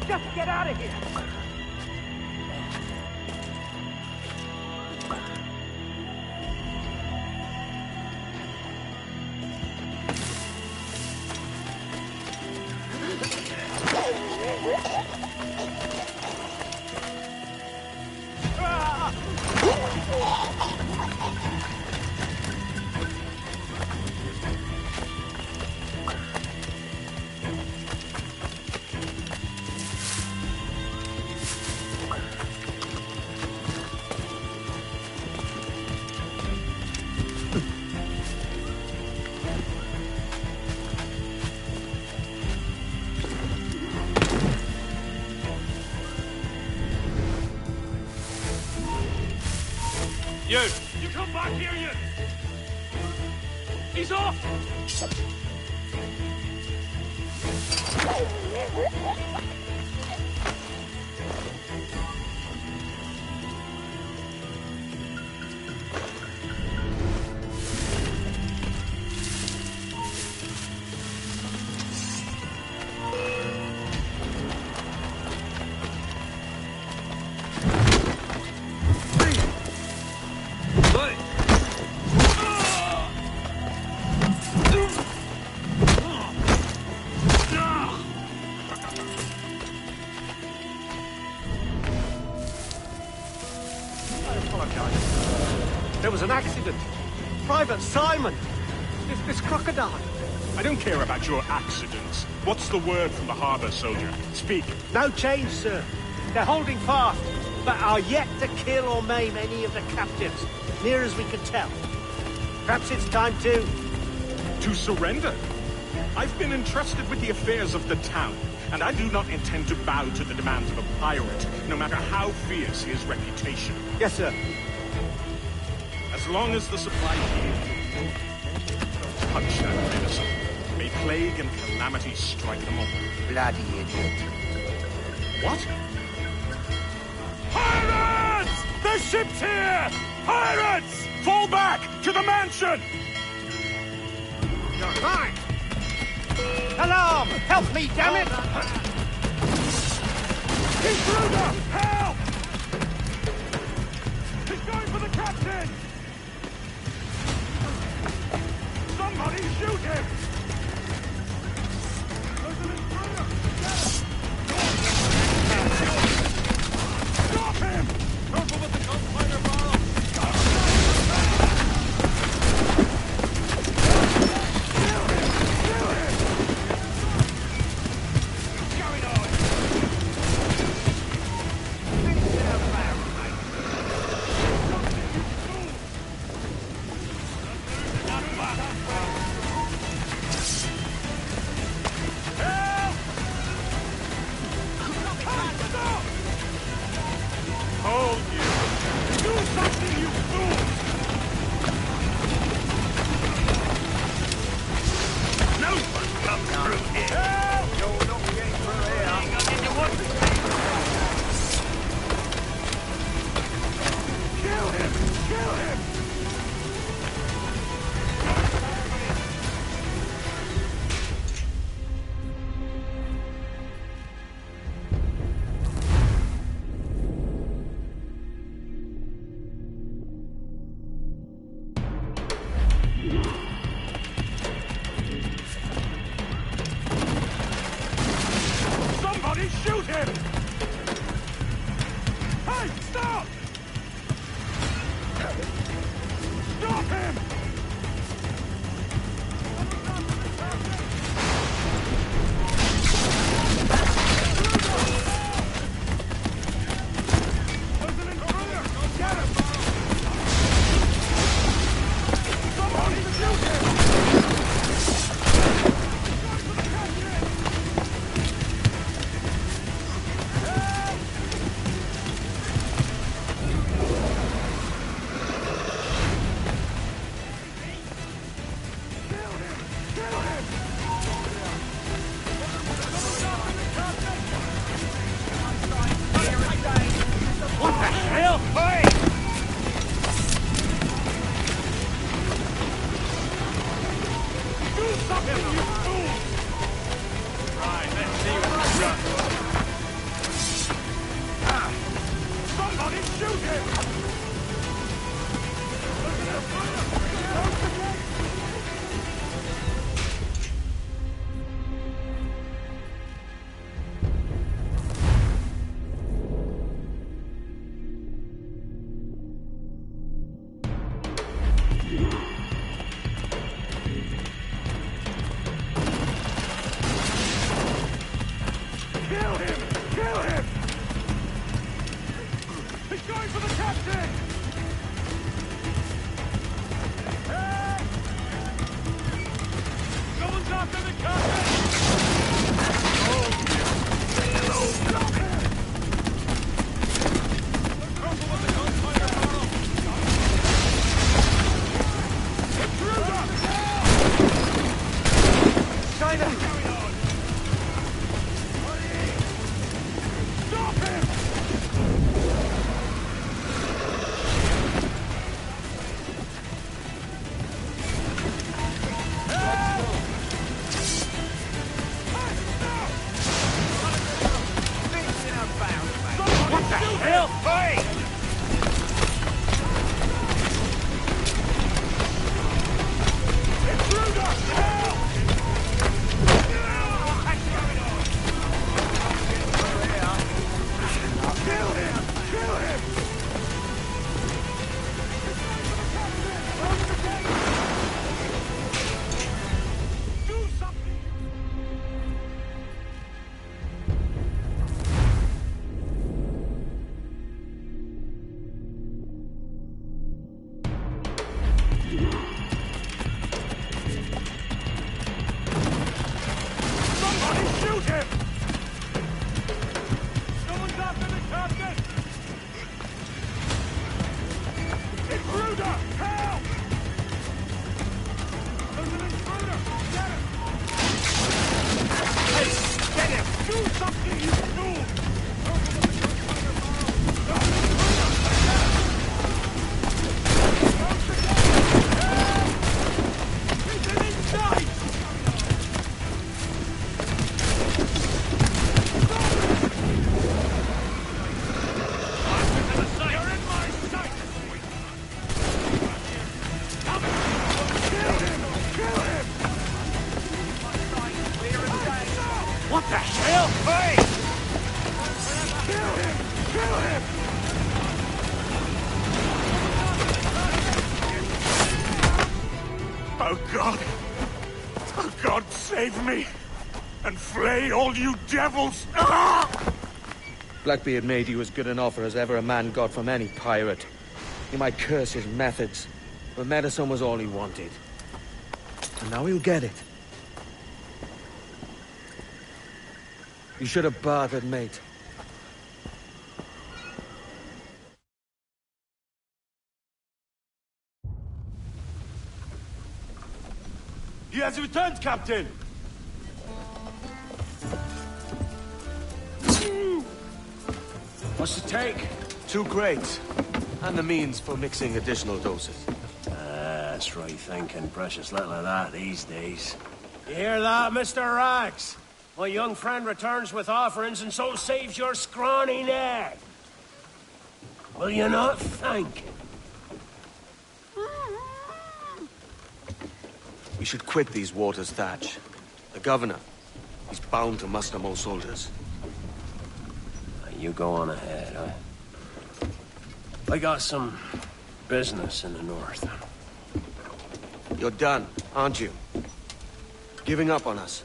just get out of here! You come back here, you! He's off! There was an accident. Private Simon! This crocodile. I don't care about your accidents. What's the word from the harbour, soldier? Speak. No change, sir. They're holding fast, but are yet to kill or maim any of the captives, near as we can tell. Perhaps it's time to... To surrender? I've been entrusted with the affairs of the town, and I do not intend to bow to the demands of a pirate, no matter how fierce his reputation. Yes, sir. As long as the supply chain don't touch that medicine, may plague and calamity strike them all. Bloody idiot. What? Pirates! The ship's here! Pirates! Fall back to the mansion! You're mine! Alarm! Help me, damn it! Intruder! Help! He's going for the captain! Somebody shoot him! There's an intruder! Stop him! Careful with the gunfighter barrel! Shoot him! Hey, stop! Stop him! There's an intruder! Get him! Somebody shoot him! What the hell? Hey! Kill him! Kill him! Oh, God! Oh, God, save me! And flay all you devils! Ah! Blackbeard made you as good an offer as ever a man got from any pirate. You might curse his methods, but medicine was all he wanted. And now he'll get it. You should have bartered, mate. He has returned, Captain! What's the take? 2 crates. And the means for mixing additional doses. That's right thinking. Precious little of that these days. You hear that, Mr. Rags? My young friend returns with offerings and so saves your scrawny neck. Will you not thank him? We should quit these waters, Thatch. The governor, he's bound to muster more soldiers. You go on ahead. I got some business in the north. You're done, aren't you? Giving up on us?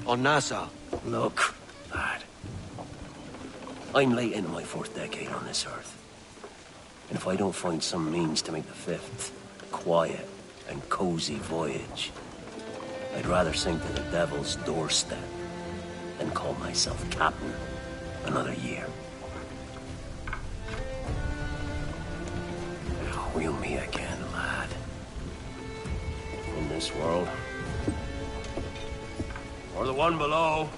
On Nassau? Look, lad. I'm late into my 4th decade on this earth. And if I don't find some means to make the 5th a quiet and cozy voyage, I'd rather sink to the devil's doorstep than call myself captain another year. We'll meet again, lad. In this world. Or the one below.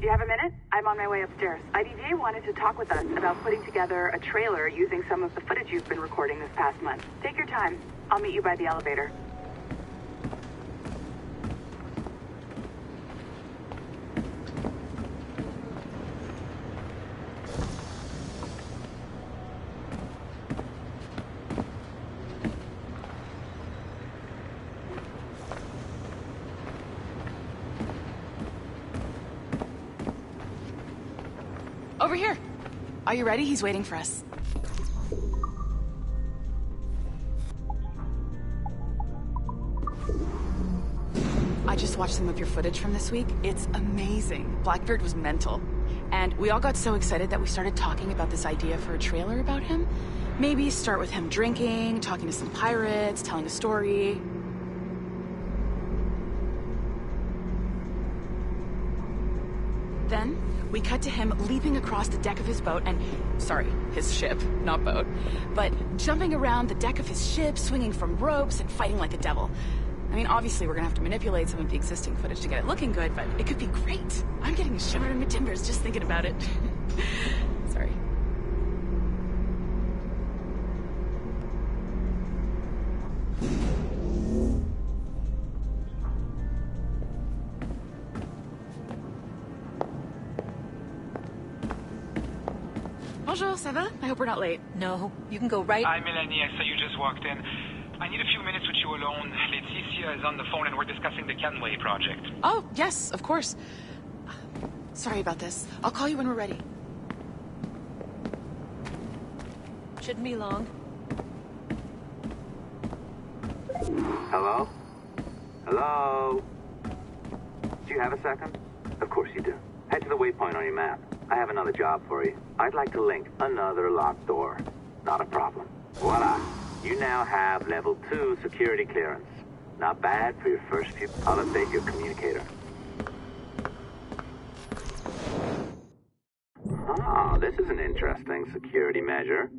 Do you have a minute? I'm on my way upstairs. IDVA wanted to talk with us about putting together a trailer using some of the footage you've been recording this past month. Take your time. I'll meet you by the elevator. Over here. Are you ready? He's waiting for us. I just watched some of your footage from this week. It's amazing. Blackbeard was mental. And we all got so excited that we started talking about this idea for a trailer about him. Maybe start with him drinking, talking to some pirates, telling a story. Then, we cut to him leaping across the deck of his boat and... Sorry, his ship, not boat. But jumping around the deck of his ship, swinging from ropes, and fighting like a devil. I mean, obviously we're gonna have to manipulate some of the existing footage to get it looking good, but it could be great. I'm getting a shiver in my timbers just thinking about it. Sorry. Bonjour, ça va? I hope we're not late. No, you can go right... Hi, Melanie. I saw you just walked in. I need a few minutes with you alone. Laetitia is on the phone and we're discussing the Canway project. Oh, yes, of course. Sorry about this. I'll call you when we're ready. Shouldn't be long. Hello? Hello? Do you have a second? Of course you do. Head to the waypoint on your map. I have another job for you. I'd like to link another locked door. Not a problem. Voila. You now have level 2 security clearance. Not bad for your first few... I'll update your communicator. Oh, this is an interesting security measure.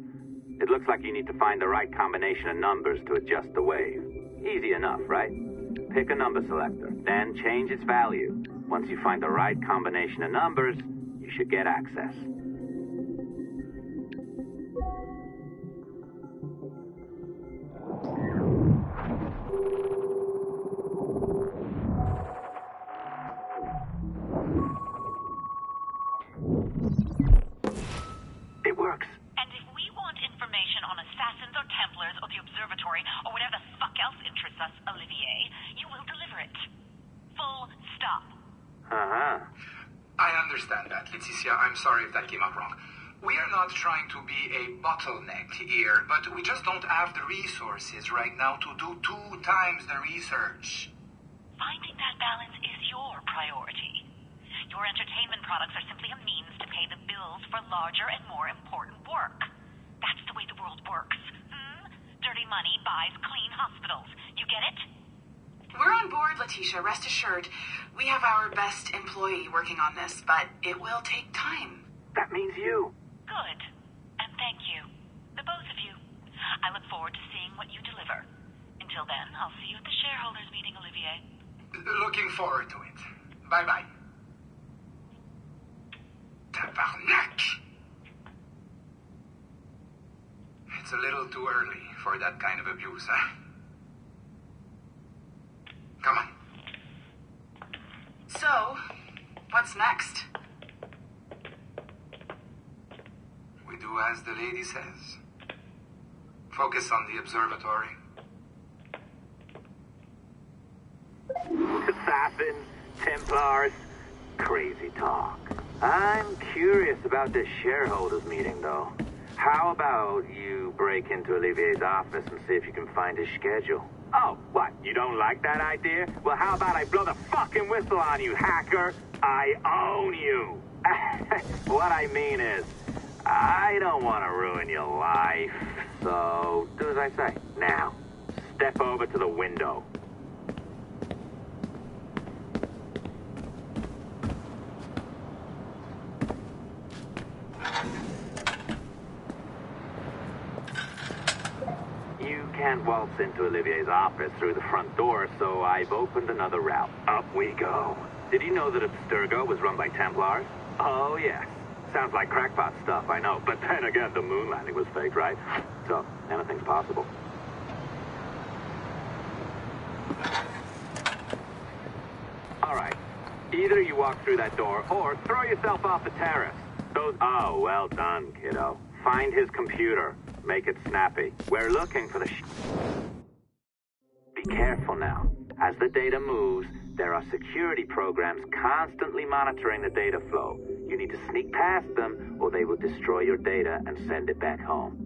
It looks like you need to find the right combination of numbers to adjust the wave. Easy enough, right? pick a number selector, then change its value. Once you find the right combination of numbers, you should get access. It works. And if we want information on assassins or Templars or the Observatory or whatever the fuck else interests us, Olivier, you will deliver it. Full stop. Uh-huh. I understand that, Leticia. I'm sorry if that came out wrong. We are not trying to be a bottleneck here, but we just don't have the resources right now to do 2 times the research. Finding that balance is your priority. Your entertainment products are simply a means to pay the bills for larger and more important work. That's the way the world works. Dirty money buys clean hospitals. You get it? We're on board, Letitia, rest assured. We have our best employee working on this, but it will take time. That means you. Good. And thank you. The both of you. I look forward to seeing what you deliver. Until then, I'll see you at the shareholders meeting, Olivier. Looking forward to it. Bye-bye. Tabarnak! It's a little too early for that kind of abuse, huh? Come on. So, what's next? We do as the lady says. Focus on the observatory. Assassins, Templars, crazy talk. I'm curious about this shareholders meeting, though. How about you break into Olivier's office and see if you can find his schedule? Oh, what? You don't like that idea? Well, how about I blow the fucking whistle on you, hacker? I own you. What I mean is, I don't want to ruin your life. So, do as I say. Now, step over to the window. You can't waltz into Olivier's office through the front door, so I've opened another route. Up we go. Did you know that Abstergo was run by Templars? Oh, yes. Sounds like crackpot stuff, I know. But then again, the moon landing was fake, right? So, anything's possible. All right. Either you walk through that door, or throw yourself off the terrace. Oh, well done, kiddo. Find his computer. Make it snappy. We're looking for the Be careful now. As the data moves, there are security programs constantly monitoring the data flow. You need to sneak past them, or they will destroy your data and send it back home.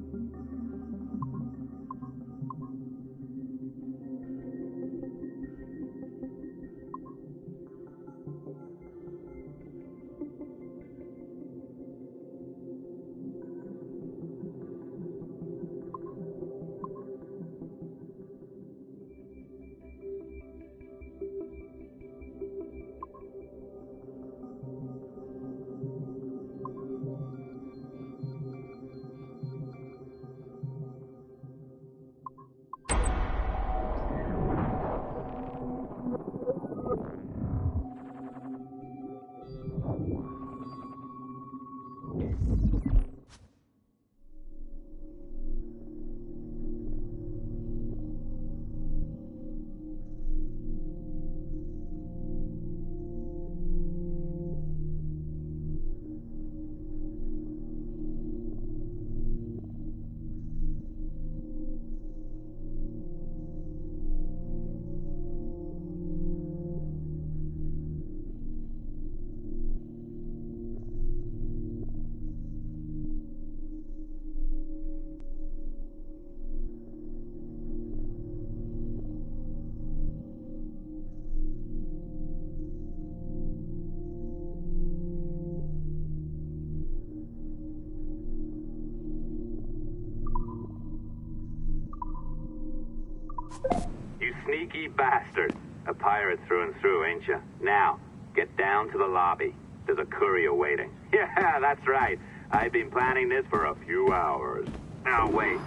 You sneaky bastard. A pirate through and through, ain't you? Now, get down to the lobby. There's a courier waiting. Yeah, that's right. I've been planning this for a few hours. Now, wait.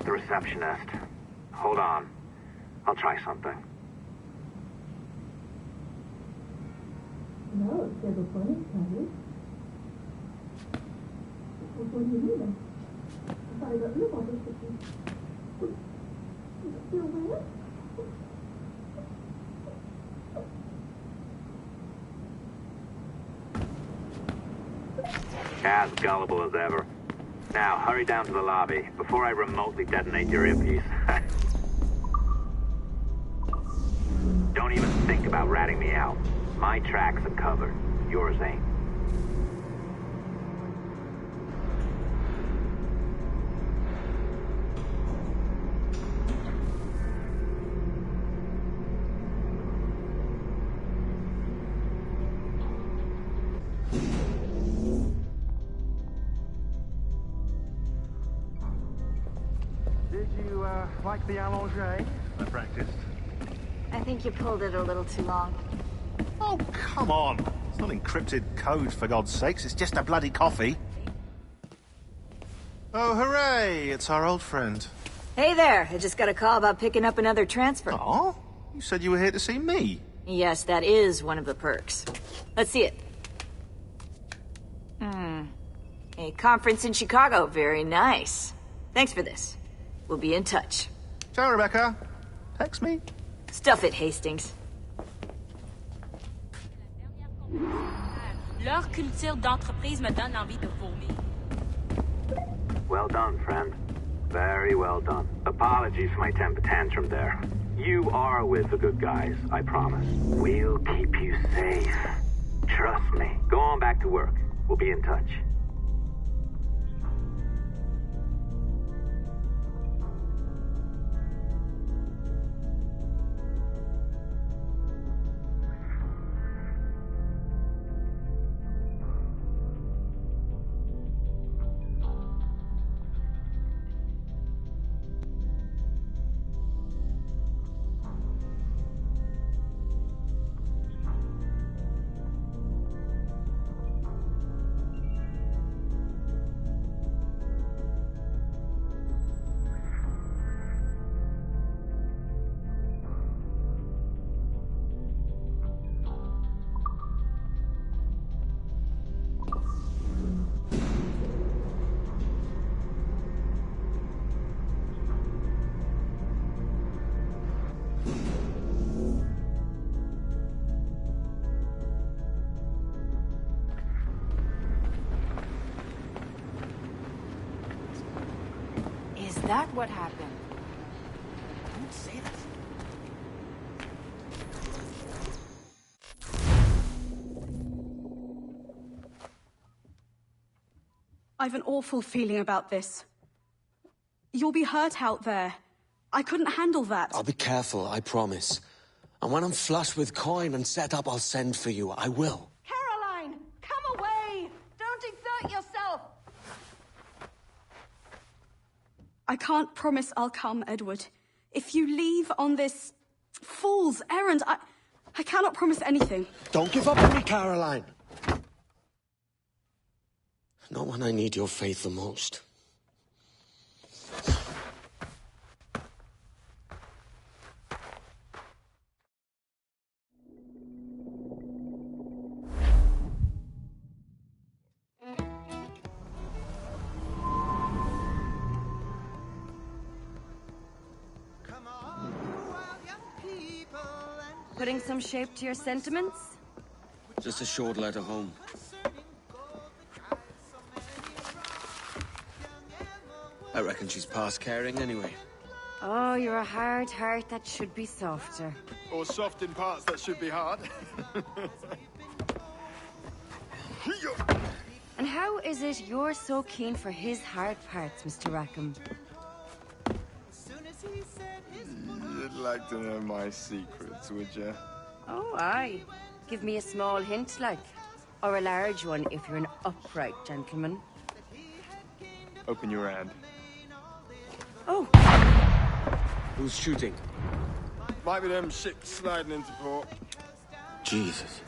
The receptionist. Hold on. I'll try something. No, c'est the funny kind. What do you mean? I thought I got you all this cookie. Still where? As gullible as ever. Now, hurry down to the lobby before I remotely detonate your earpiece. Don't even think about ratting me out. My tracks are covered. Yours ain't. Did you, like the allongé? I practiced. I think you pulled it a little too long. Oh, come on. It's not encrypted code, for God's sakes. It's just a bloody coffee. Oh, hooray! It's our old friend. Hey there, I just got a call about picking up another transfer. Oh? You said you were here to see me. Yes, that is one of the perks. Let's see it. A conference in Chicago. Very nice. Thanks for this. We'll be in touch. Ciao, Rebecca. Text me. Stuff it, Hastings. Leur culture d'entreprise me donne envie de vomir. Well done, friend. Very well done. Apologies for my temper tantrum there. You are with the good guys, I promise. We'll keep you safe. Trust me. Go on back to work. We'll be in touch. Is that what happened? Don't say that. I've an awful feeling about this. You'll be hurt out there. I couldn't handle that. I'll be careful, I promise. And when I'm flush with coin and set up, I'll send for you. I will. Caroline, come away! Don't exert yourself! I can't promise I'll come, Edward. If you leave on this fool's errand, I cannot promise anything. Don't give up on me, Caroline. Not when I need your faith the most. Putting some shape to your sentiments? Just a short letter home. I reckon she's past caring anyway. Oh, you're a hard heart that should be softer. Or soft in parts that should be hard. And how is it you're so keen for his hard parts, Mr. Rackham? You'd like to know my secrets, would you? Oh, aye. Give me a small hint, like. Or a large one, if you're an upright gentleman. Open your hand. Oh. Who's shooting? Might be them ships sliding into port. Jesus.